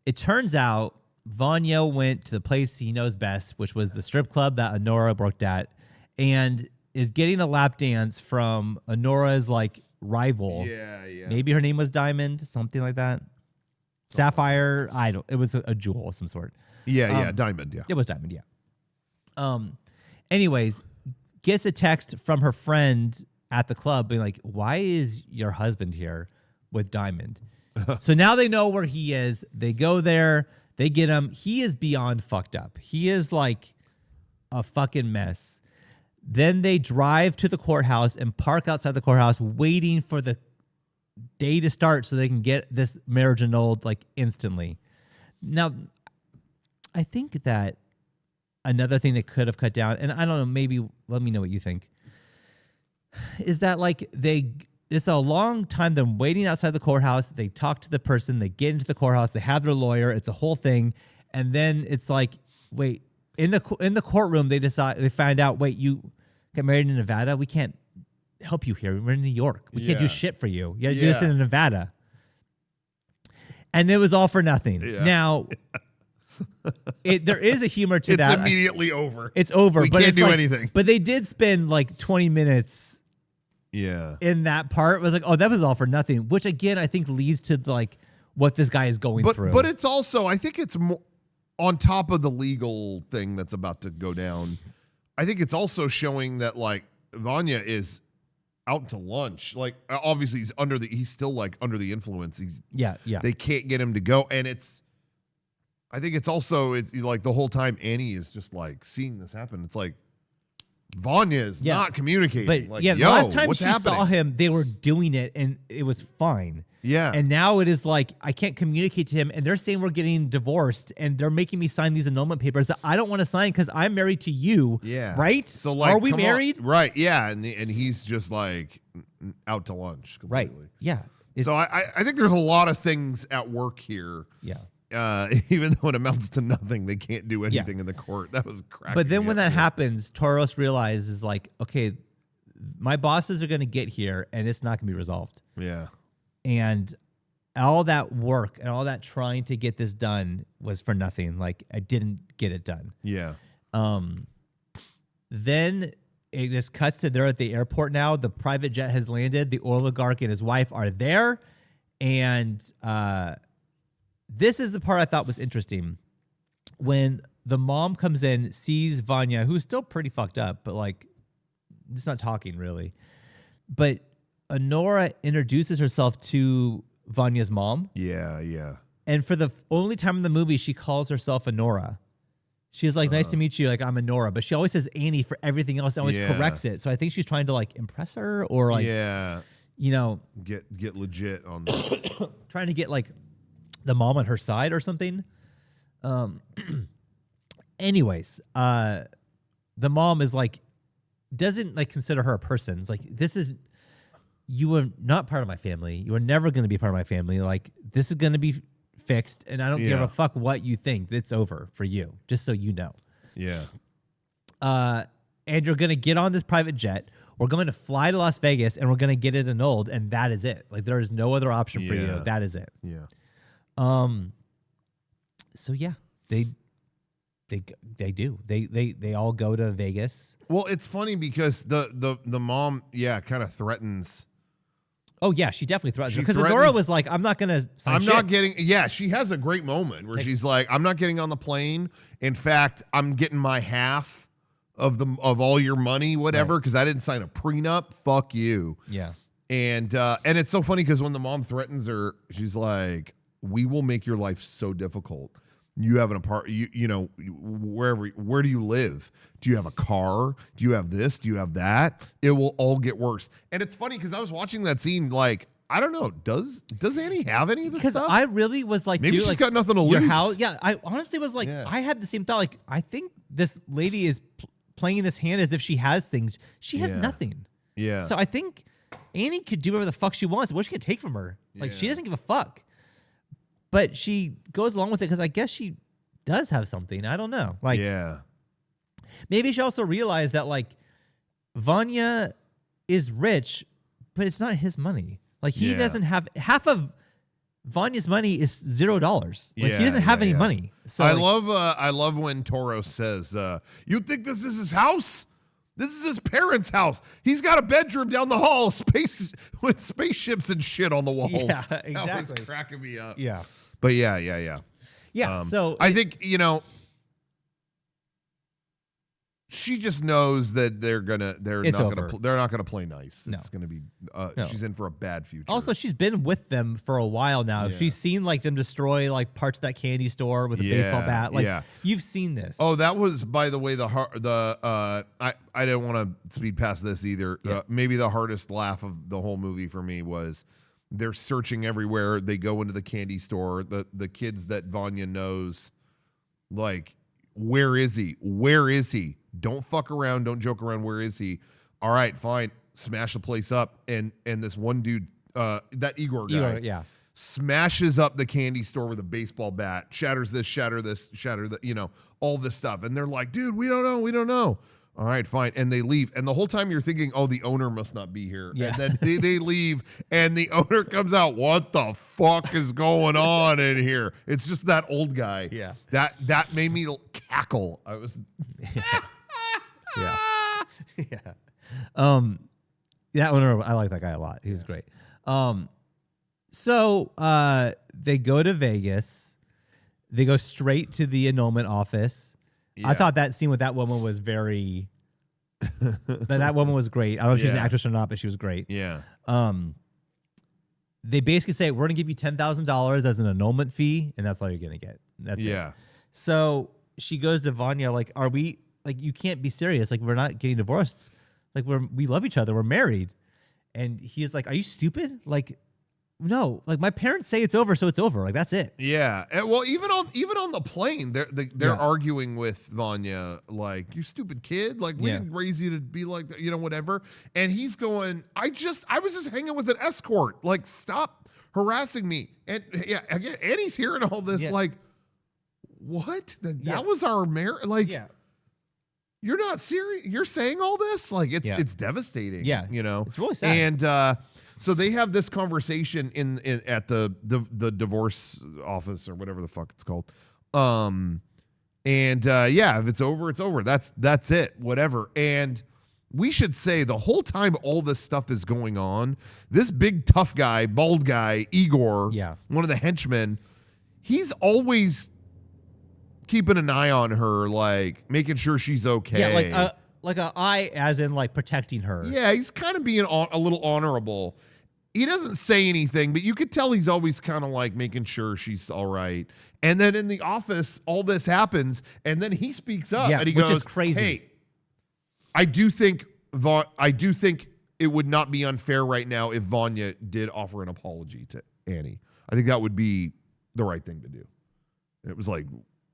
it turns out Vanya went to the place he knows best, which was the strip club that Anora worked at, and is getting a lap dance from Anora's like rival.
Yeah.
Maybe her name was Diamond, something like that. Sapphire. It was a jewel of some sort.
Yeah, Diamond. Yeah,
it was Diamond. Yeah. Anyways, gets a text from her friend at the club being like, "Why is your husband here with Diamond?" So now they know where he is. They go there. They get him. He is beyond fucked up. He is like a fucking mess. Then they drive to the courthouse and park outside the courthouse waiting for the day to start so they can get this marriage annulled like instantly. Now, I think that another thing they could have cut down, and I don't know, maybe let me know what you think, is that like it's a long time them waiting outside the courthouse. They talk to the person, they get into the courthouse, they have their lawyer, it's a whole thing. And then it's like, wait, in the courtroom, they find out, wait, you got married in Nevada? We can't help you here. We're in New York. We can't do shit for you. You got to do this in Nevada. And it was all for nothing. Yeah. Now, There is a humor to
It's
that.
immediately over.
It's over.
We
but
can't
it's
do
like,
anything.
But they did spend like 20 minutes
Yeah.
in that part. It was like, oh, that was all for nothing. Which again, I think leads to like what this guy is going through.
But it's also, I think it's more on top of the legal thing that's about to go down. I think it's also showing that like Vanya is out to lunch. Like obviously he's still like under the influence.
yeah.
They can't get him to go. And I think it's like the whole time Annie is just like seeing this happen. It's like Vanya is not communicating.
But
like,
yeah,
yo,
the last time
what's
she
happening?
saw him, they were doing it and it was fine.
Yeah.
And now it is like, I can't communicate to him. And they're saying we're getting divorced and they're making me sign these annulment papers that I don't want to sign because I'm married to you.
Yeah.
Right?
So like,
are we
come on.
married?
Right. Yeah. And he's just like out to lunch.
Right.
Completely.
Yeah.
So I think there's a lot of things at work here.
Yeah.
Even though it amounts to nothing, they can't do anything in the court. That was cracking.
But then
me
when
up,
that
too.
happens, Toros realizes like, okay, my bosses are going to get here and it's not going to be resolved.
Yeah. And
all that work and all that trying to get this done was for nothing. Like I didn't get it done.
Yeah.
Then it just cuts to they're at the airport now. The private jet has landed. The oligarch and his wife are there. And this is the part I thought was interesting. When the mom comes in, sees Vanya, who's still pretty fucked up, but like, it's not talking really. But Anora introduces herself to Vanya's mom.
Yeah. Yeah.
And for the only time in the movie, she calls herself Anora. She's like, nice to meet you. Like, I'm Anora. But she always says Annie for everything else and always corrects it. So I think she's trying to like impress her or like, you know,
get legit on this.
trying to get like the mom on her side or something. Anyways, the mom is like, doesn't like consider her a person. It's like, you are not part of my family. You are never going to be part of my family. Like, this is going to be fixed, and I don't give a fuck what you think. It's over for you, just so you know.
Yeah.
And you're going to get on this private jet. We're going to fly to Las Vegas, and we're going to get it annulled, and that is it. Like, there is no other option for you. That is it.
Yeah.
So yeah, they do. They all go to Vegas.
Well, it's funny because the mom, kind of threatens.
Oh yeah, she definitely threatens
She
because
threatens-
Anora was like, "I'm not gonna sign
I'm
shit."
not getting. Yeah, she has a great moment where she's like, "I'm not getting on the plane. In fact, I'm getting my half of all your money, whatever, because I didn't sign a prenup. Fuck you."
Yeah.
And it's so funny because when the mom threatens her, she's like, "We will make your life so difficult. You have an apartment, you know, where do you live? Do you have a car? Do you have this? Do you have that? It will all get worse." And it's funny because I was watching that scene, like, I don't know, does Annie have any of this
Because
stuff?
I really was like,
Maybe
too,
she's
like,
got nothing to
your
lose.
house, yeah. I honestly was like, I had the same thought. Like, I think this lady is playing this hand as if she has things. She has nothing.
Yeah.
So I think Annie could do whatever the fuck she wants. What she can take from her? Like, she doesn't give a fuck. But she goes along with it because I guess she does have something. I don't know. Like, maybe she also realized that like Vanya is rich, but it's not his money. Like he doesn't have half of Vanya's money is $0. Like he doesn't have any money. So
I love when Toro says, "You think this is his house? This is his parents' house. He's got a bedroom down the hall, with spaceships and shit on the walls."
Yeah, exactly.
That was cracking me up.
Yeah.
But yeah.
Yeah. So
I think, she just knows that they're not gonna play nice.
No.
It's gonna be
No.
she's in for a bad future.
Also, she's been with them for a while now.
Yeah.
She's seen like them destroy like parts of that candy store with a baseball bat. Like you've seen this.
Oh, that was, by the way, I didn't want to speed past this either.
Yeah.
Maybe the hardest laugh of the whole movie for me was they're searching everywhere. They go into the candy store. The kids that Vanya knows, like, where is he? Where is he? Don't fuck around. Don't joke around. Where is he? All right, fine. Smash the place up. And this one dude, that Igor guy, smashes up the candy store with a baseball bat, shatters this, shatter that, all this stuff. And they're like, dude, we don't know. All right, fine. And they leave. And the whole time you're thinking, oh, the owner must not be here.
Yeah.
And then they leave, and the owner comes out. What the fuck is going on in here? It's just that old guy.
Yeah.
That made me cackle. I was.
Yeah. Yeah. That owner, I like that guy a lot. He was great. So they go to Vegas. They go straight to the annulment office.
Yeah.
I thought that scene with that woman was very. that woman was great. I don't know if she's an actress or not, but she was great.
Yeah.
They basically say we're gonna give you $10,000 as an annulment fee, and that's all you're gonna get. That's it. So she goes to Vanya like, "Are we like? You can't be serious. Like, we're not getting divorced. Like, we love each other. We're married." And he's like, "Are you stupid? Like, no. Like, my parents say it's over, so it's over. Like, that's it."
Yeah. And, well, even on the plane, they're arguing with Vanya, like, "You stupid kid. Like, we didn't raise you to be like that, whatever." And he's going, I was just hanging with an escort. Like, stop harassing me. And yeah, again, Annie's hearing all this, like, what? That was our marriage? Like, you're not serious? You're saying all this? Like, it's devastating.
Yeah. It's really sad.
And so they have this conversation in at the divorce office or whatever the fuck it's called. If it's over, it's over. That's it. Whatever. And we should say the whole time all this stuff is going on, this big tough guy, bald guy, Igor, one of the henchmen, he's always keeping an eye on her, like making sure she's okay.
Yeah, like a eye as in like protecting her.
Yeah, he's kind of being a little honorable. He doesn't say anything, but you could tell he's always kind of like making sure she's all right. And then in the office, all this happens, and then he speaks up and he
which
goes,
is crazy.
"Hey, I do think it would not be unfair right now if Vanya did offer an apology to Annie. I think that would be the right thing to do." And it was like,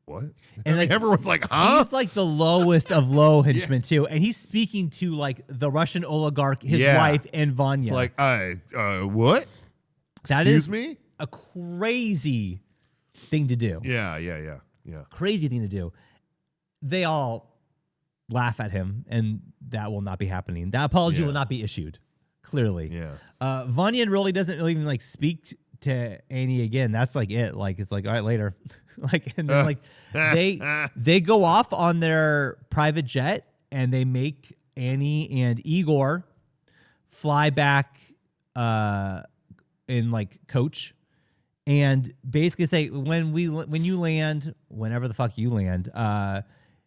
what?
And like,
everyone's like, huh?
He's like the lowest of low henchmen too, and he's speaking to like the Russian oligarch, his wife, and Vanya.
It's like, what?
That
Excuse
is
me?
A crazy thing to do.
Yeah.
Crazy thing to do. They all laugh at him, and that will not be happening. That apology will not be issued. Clearly.
Yeah.
Vanya really doesn't even like speak to Annie again. That's like it. Like, it's like, all right, later. Like, and then like they go off on their private jet, and they make Annie and Igor fly back in like coach, and basically say when you land, whenever the fuck you land,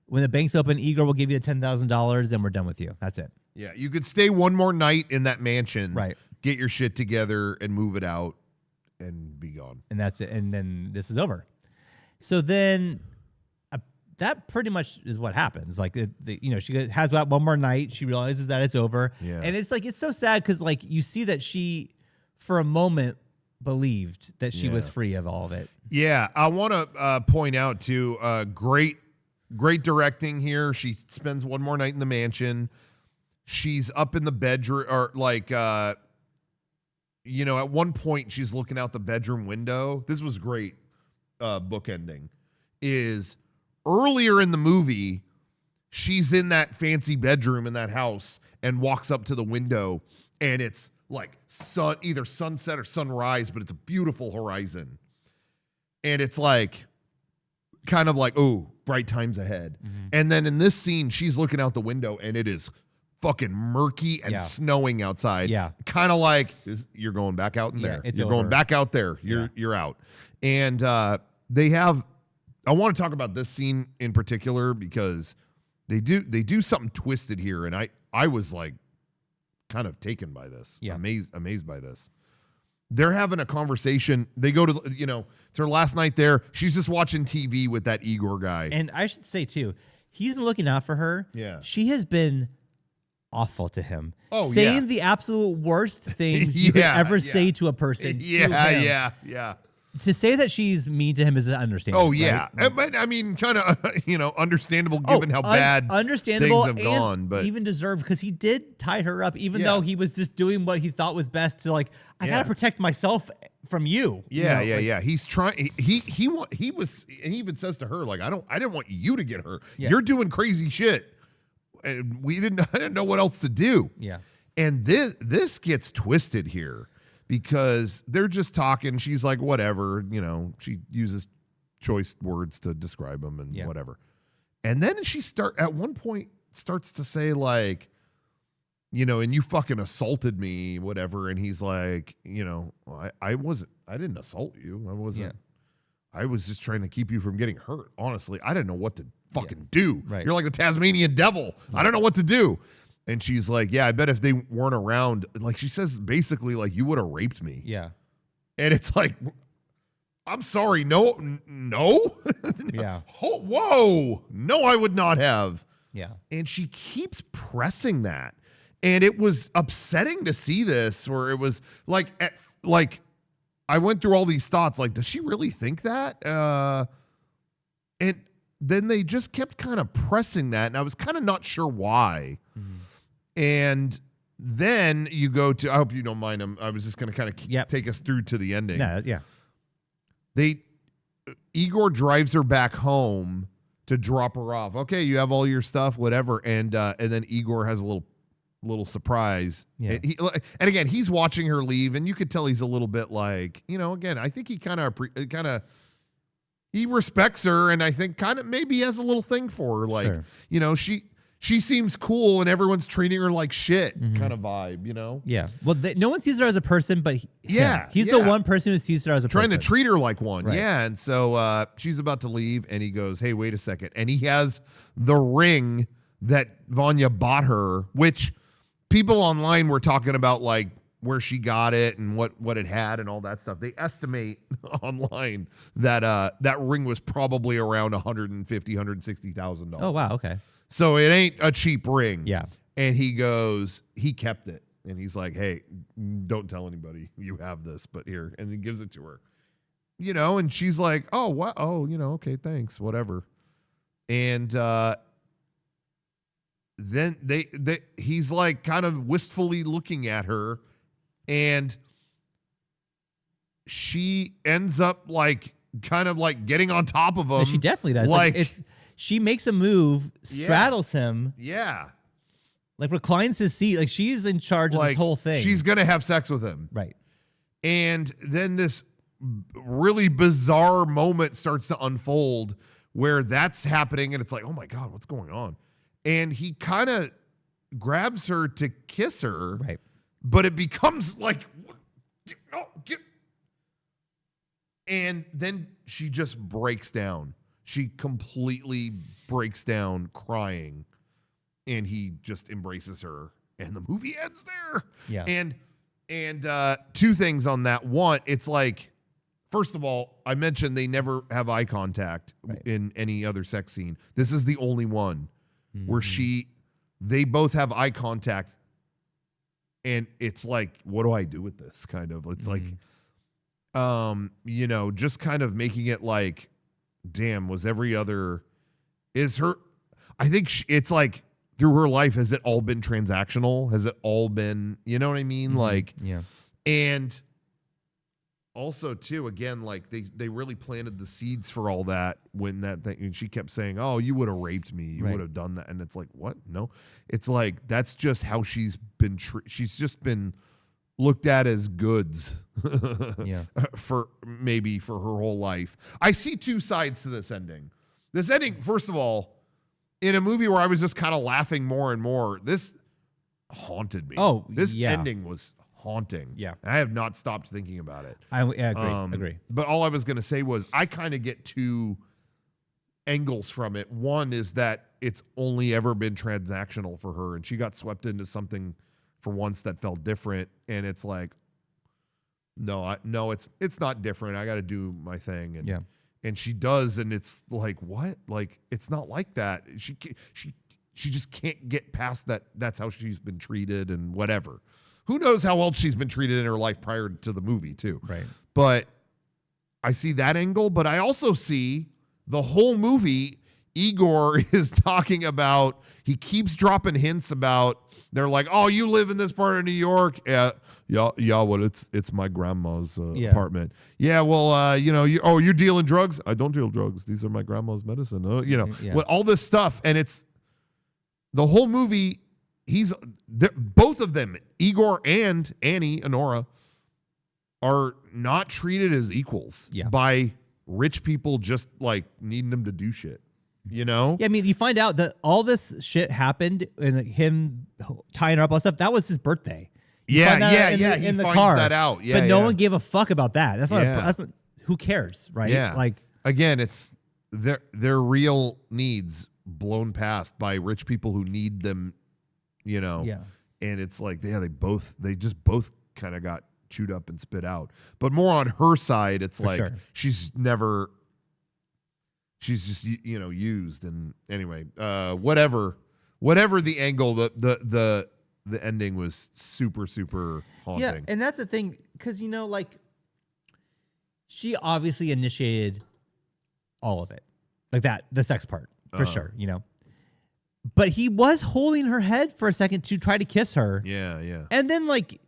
when the bank's open, Igor will give you the $10,000, and we're done with you. That's it.
Yeah, you could stay one more night in that mansion,
right?
Get your shit together and move it out, and be gone.
And that's it. And then this is over. So then that pretty much is what happens. Like, she has about one more night. She realizes that it's over.
Yeah.
And it's like, it's so sad because like you see that she, for a moment, believed that she was free of all of it.
Yeah. I want to point out too, great directing here. She spends one more night in the mansion. She's up in the bedroom, or like, at one point she's looking out the bedroom window. This was great. Bookending is earlier in the movie, she's in that fancy bedroom in that house and walks up to the window, and it's like either sunset or sunrise, but it's a beautiful horizon. And it's like kind of like, oh, bright times ahead. Mm-hmm. And then in this scene, she's looking out the window, and it is fucking murky and snowing outside. Yeah. Kind of like, you're going back out in there. You're going back out there. You're out. And I want to talk about this scene in particular because they do something twisted here, and I was like kind of taken by this. Yeah. Amazed by this. They're having a conversation. They go to, it's her last night there. She's just watching TV with that Igor guy.
And I should say too, he's been looking out for her.
Yeah.
She has been awful to him. Oh, saying the absolute worst things you could ever say to a person.
Yeah.
To say that she's mean to him is understandable.
Oh, yeah. Right? But I mean, kind of, understandable given how bad
understandable
things have gone. But
even deserved, because he did tie her up, even though he was just doing what he thought was best to, like, I got to protect myself from you.
Yeah. He's trying. He was, and he even says to her, like, I didn't want you to get hurt. Yeah. You're doing crazy shit. and I didn't know what else to do.
Yeah.
And this gets twisted here because they're just talking. She's like, whatever, she uses choice words to describe him and whatever. And then she at one point starts to say like, and you fucking assaulted me, whatever. And he's like, I didn't assault you. I wasn't. I was just trying to keep you from getting hurt. Honestly, I didn't know what to fucking do.
Right.
You're like the Tasmanian devil. I don't know what to do. And she's like, yeah, I bet if they weren't around, like she says basically like you would have raped me.
Yeah.
And it's like, I'm sorry. No.
Yeah.
Oh, whoa. No, I would not have.
Yeah.
And she keeps pressing that. And it was upsetting to see this where it was like, I went through all these thoughts, like, does she really think that? And then they just kept kind of pressing that, and I was kind of not sure why. Mm-hmm. And then you go to, I hope you don't mind, I was just going to kind of take us through to the ending.
Yeah.
Igor drives her back home to drop her off. Okay, you have all your stuff, whatever. And then Igor has a little surprise.
Yeah.
And again, he's watching her leave, and you could tell he's a little bit like, again, I think he kind of he respects her, and I think kind of maybe has a little thing for her. Like, sure. She seems cool, and everyone's treating her like shit kind of vibe,
Yeah. Well, no one sees her as a person, but he's the one person who sees her as a
person.
Trying
to treat her like one.
Right.
Yeah. And so she's about to leave, and he goes, hey, wait a second. And he has the ring that Vanya bought her, which people online were talking about like where she got it and what it had and all that stuff. They estimate online that that ring was probably around $150,000-$160,000.
Oh wow, okay.
So it ain't a cheap ring.
Yeah.
And he goes, he kept it. And he's like, hey, don't tell anybody you have this, but here. And he gives it to her. And she's like, oh, what? Oh, okay, thanks, whatever. And then he's like kind of wistfully looking at her, and she ends up like kind of like getting on top of him.
No, she definitely does. Like she makes a move, straddles him.
Yeah.
Like reclines his seat. Like she's in charge of this whole thing.
She's going to have sex with him.
Right.
And then this really bizarre moment starts to unfold where that's happening. And it's like, oh my God, what's going on? And he kind of grabs her to kiss her.
Right.
But it becomes like, and then she just breaks down. She completely breaks down crying, and he just embraces her, and the movie ends there.
Yeah.
And two things on that. One, it's like, first of all, I mentioned they never have eye contact in any other sex scene. This is the only one where they both have eye contact, and it's like, what do I do with this? Kind of, it's like, just kind of making it like, damn, was every other, is her, I think it's like through her life, has it all been transactional? Has it all been, you know what I mean? Like,
yeah.
And also too, again, like they really planted the seeds for all that when that thing, and she kept saying, oh, you would have raped me. You would have done that. And it's like, what? No, it's like, that's just how she's been, she's just been looked at as goods for her whole life. I see two sides to this ending. This ending, first of all, in a movie where I was just kind of laughing more and more, this haunted me.
Oh,
this ending was haunting.
Yeah.
I have not stopped thinking about it.
I agree.
But all I was going to say was I kind of get two angles from it. One is that it's only ever been transactional for her, and she got swept into something for once that felt different, and it's like, no, it's not different. I got to do my thing, and she does, and it's like, what? Like, it's not like that. She just can't get past that. That's how she's been treated, and whatever. Who knows how else she's been treated in her life prior to the movie too.
Right.
But I see that angle, but I also see the whole movie. Igor is talking about. He keeps dropping hints about. They're like, oh, you live in this part of New York? Yeah. Well, it's my grandma's apartment. Yeah. Well, you're dealing drugs? I don't deal drugs. These are my grandma's medicine. All this stuff, and the whole movie, both of them, Igor and Annie, Anora, are not treated as equals by rich people just like needing them to do shit. You know?
Yeah, I mean, you find out that all this shit happened and him tying her up all stuff. That was his birthday.
He finds that out. Yeah,
but no one gave a fuck about that. That's not. That's not, who cares, right?
Yeah.
Like
again, it's their real needs blown past by rich people who need them. You know.
Yeah.
And it's like, they just both kind of got chewed up and spit out. But more on her side, it's like she's just used. And anyway, whatever the angle, the ending was super, super haunting.
Yeah, and that's the thing, because like she obviously initiated all of it, like that, the sex part for sure, But he was holding her head for a second to try to kiss her.
Yeah, yeah.
And then like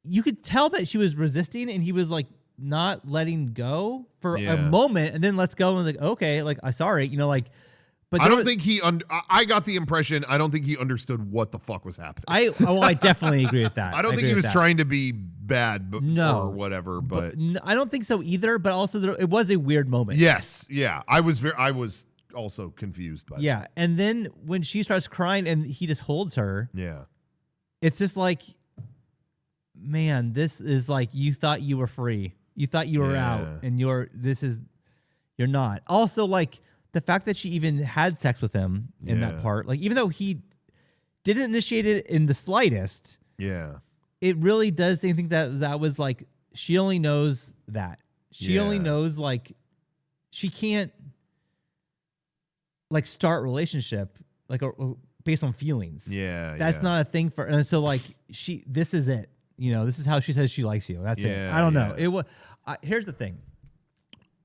you could tell that she was resisting, and he was like not letting go for a moment, and then let's go and like, okay, like I'm sorry, but
I don't think I got the impression I don't think he understood what the fuck was happening.
I definitely agree with that.
I don't think he was trying to be bad or whatever, but
I don't think so either, but also it was a weird moment.
Yes, yeah. I was also confused by that.
And then when she starts crying and he just holds her, it's just like, man, this is like, you thought you were free. You thought you were out, and you're not. Also, like, the fact that she even had sex with him in that part, like, even though he didn't initiate it in the slightest, it really does think that was like, she only knows that. She only knows, like, she can't, like, start relationship, like, based on feelings. That's not a thing for, and so, like, this is it. This is how she says she likes you. That's it. I don't know. It was. Here's the thing.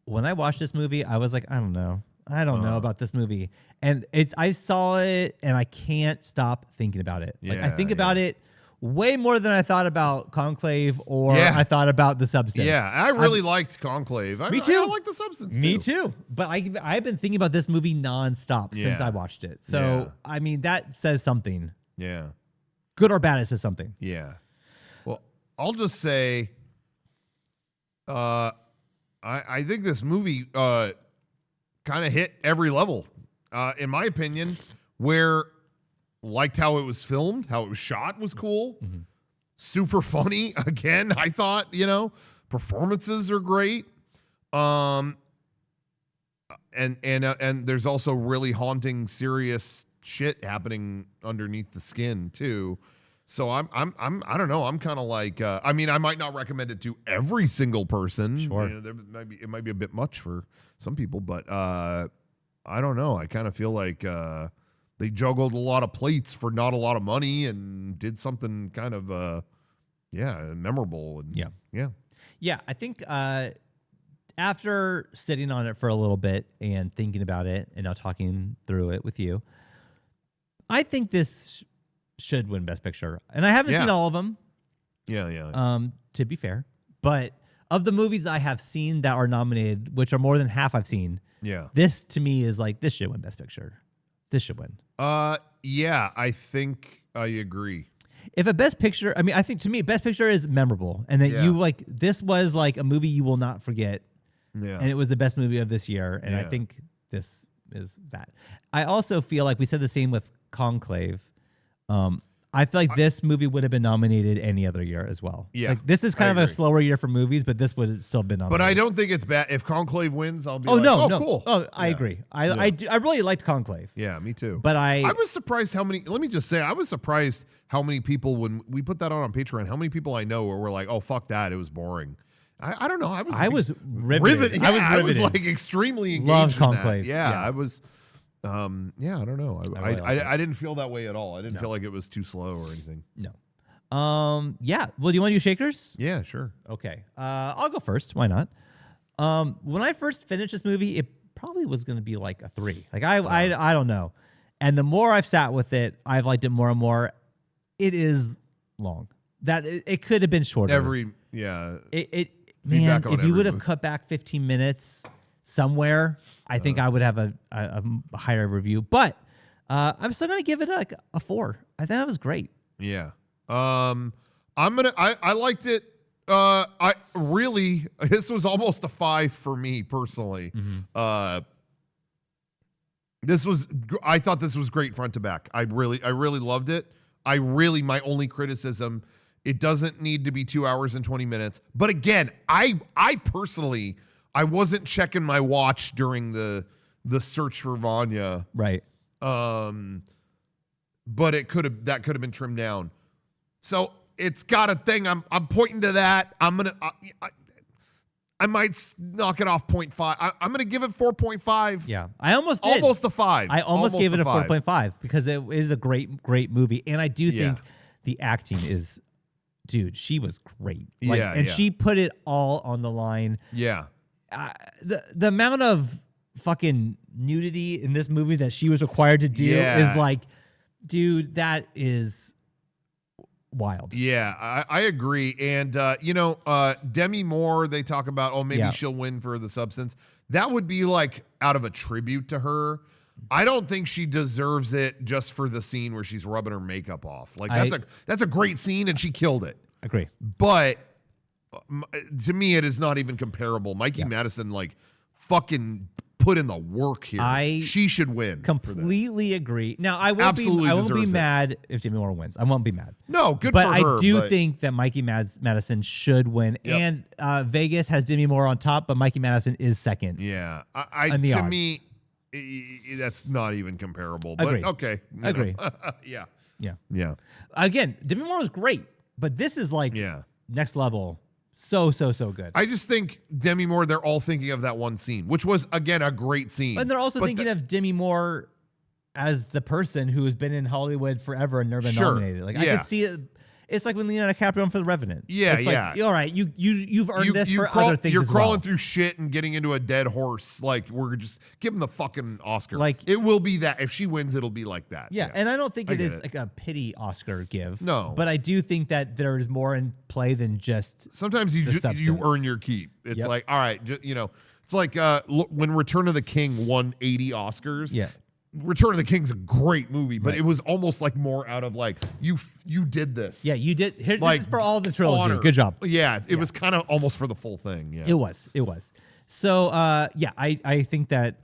When I watched this movie, I was like, I don't know. I don't know about this movie. And I saw it and I can't stop thinking about it. Like I think about it way more than I thought about Conclave or I thought about The Substance.
Yeah, I really liked Conclave.
Me too.
I like The Substance too.
Me too. But I've been thinking about this movie nonstop since I watched it. So, I mean, that says something.
Yeah.
Good or bad, it says something.
Yeah. Well, I'll just say, I think this movie kind of hit every level, in my opinion, where liked how it was filmed, how it was shot was cool, super funny. Again, I thought, performances are great. And there's also really haunting, serious shit happening underneath the skin too. So I don't know. I'm kind of like, I mean, I might not recommend it to every single person.
Sure.
It might be a bit much for some people, but I don't know. I kind of feel like they juggled a lot of plates for not a lot of money and did something kind of, memorable. And
Yeah. I think after sitting on it for a little bit and thinking about it and now talking through it with you, I think this should win Best Picture. And I haven't seen all of them. To be fair. But of the movies I have seen that are nominated, which are more than half I've seen, this to me is like, this should win Best Picture. This should win.
I think I agree.
If a Best Picture, I mean, I think to me, Best Picture is memorable. And that you like, this was like a movie you will not forget. Yeah. And it was the best movie of this year. And I think this is that. I also feel like we said the same with Conclave. I feel like this movie would have been nominated any other year as well. Yeah. Like, this is kind of a slower year for movies, but this would have still been nominated.
But I don't think it's bad. If Conclave wins, I'll be
no.
Cool.
Oh, I agree. I really liked Conclave.
Yeah, me too.
But I
was surprised how many, let me just say, I was surprised how many people, when we put that on Patreon, how many people I know were like, oh, fuck that, it was boring. I don't know. I was riveted. I was like extremely engaged.
Loved Conclave.
I was... I don't know. I didn't feel that way at all. I didn't feel like it was too slow or anything.
No. Well, do you want to do shakers?
Yeah, sure.
Okay. I'll go first. Why not? When I first finished this movie, it probably was going to be like a 3. Like I don't know. And the more I've sat with it, I've liked it more and more. It is long. That it could have been shorter. Man, if you would have cut back 15 minutes somewhere, I think I would have a higher review. But I'm still gonna give it like a 4. I think that was great.
Yeah. I liked it. I really, this was almost a 5 for me personally. I thought this was great front to back. I really loved it. My only criticism, it doesn't need to be 2 hours and 20 minutes. But again, I personally, I wasn't checking my watch during the search for Vanya.
Right.
But that could have been trimmed down. So it's got a thing. I'm pointing to that. I might knock it off 0.5. I'm gonna give it 4.5.
Yeah, I almost did.
Almost a 5.
I almost gave it a 4.5 because it is a great movie, and I do think the acting is, dude, she was great. She put it all on the line.
Yeah.
The amount of fucking nudity in this movie that she was required to do is like, dude, that is wild.
Yeah, I agree. And, Demi Moore, they talk about, maybe she'll win for the substance. That would be like out of a tribute to her. I don't think she deserves it just for the scene where she's rubbing her makeup off. Like that's a great scene and she killed it.
Agree.
But to me, it is not even comparable. Mikey Madison, like, fucking put in the work here. She should win.
Completely agree. Now, I won't be mad if Demi Moore wins. I won't be mad.
No, good for her.
But I do think that Mikey Madison should win. Yep. And Vegas has Demi Moore on top, but Mikey Madison is second.
Yeah. To me, that's not even comparable. But
agree.
Okay.
Agree.
Yeah.
Again, Demi Moore was great, but this is like next level. So good.
I just think Demi Moore, they're all thinking of that one scene, which was, again, a great scene.
And they're also thinking of Demi Moore as the person who has been in Hollywood forever and never been nominated. Like, I could see it. It's like when Leonardo DiCaprio for The Revenant.
Yeah,
it's like, all right, you've earned this for other things.
You're crawling through shit and getting into a dead horse. Like, we're just give him the fucking Oscar.
Like,
it will be that. If she wins, it'll be like that.
Yeah, and I don't think it is like a pity Oscar give.
No,
but I do think that there is more in play than just.
Sometimes you earn your keep. It's like, all right, it's like when Return of the King won 80 Oscars.
Yeah.
Return of the King's a great movie, but it was almost like more out of like you did this.
Yeah, you did. Here, this is for all the trilogy. Honor. Good job.
Yeah, it was kind of almost for the full thing. Yeah,
it was. So I think that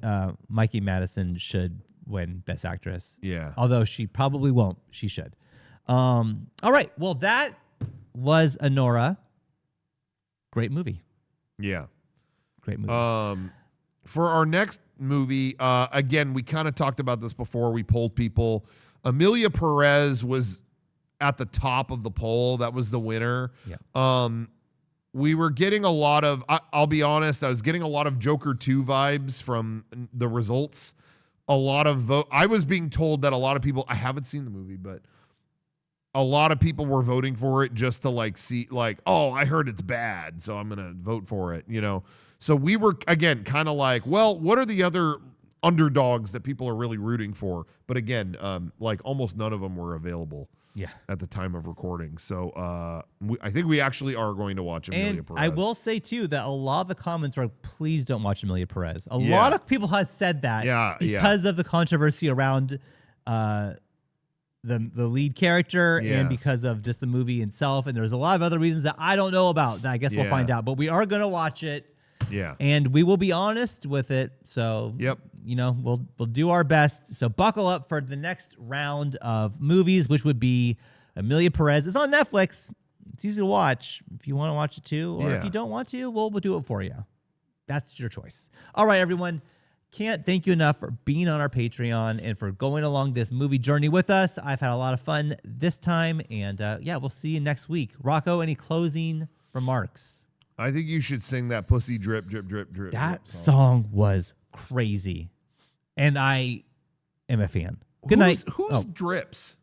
Mikey Madison should win Best Actress.
Yeah,
although she probably won't. She should. All right. Well, that was Anora. Great movie.
Yeah,
great movie.
For our next movie, again, we kind of talked about this before. We polled people. Amelia Perez was at the top of the poll. That was the winner.
Yeah.
We were getting a lot of, I'll be honest, I was getting a lot of Joker 2 vibes from the results. A lot of vote. I was being told that a lot of people, I haven't seen the movie, but a lot of people were voting for it just to like see, like, oh, I heard it's bad, so I'm going to vote for it, So we were, again, kind of like, well, what are the other underdogs that people are really rooting for? But again, like almost none of them were available at the time of recording. So I think we actually are going to watch Amelia Perez.
I will say, too, that a lot of the comments are, please don't watch Amelia Perez. A lot of people have said that because of the controversy around the lead character and because of just the movie itself. And there's a lot of other reasons that I don't know about that I guess we'll find out. But we are going to watch it.
Yeah.
And we will be honest with it. So, we'll do our best. So buckle up for the next round of movies, which would be Amelia Perez. It's on Netflix. It's easy to watch if you want to watch it too. Or if you don't want to, we'll do it for you. That's your choice. All right, everyone. Can't thank you enough for being on our Patreon and for going along this movie journey with us. I've had a lot of fun this time. And we'll see you next week. Rocco, any closing remarks?
I think you should sing that Pussy Drip, Drip, Drip, Drip.
That song was crazy. And I am a fan. Good night.
Who's Drips?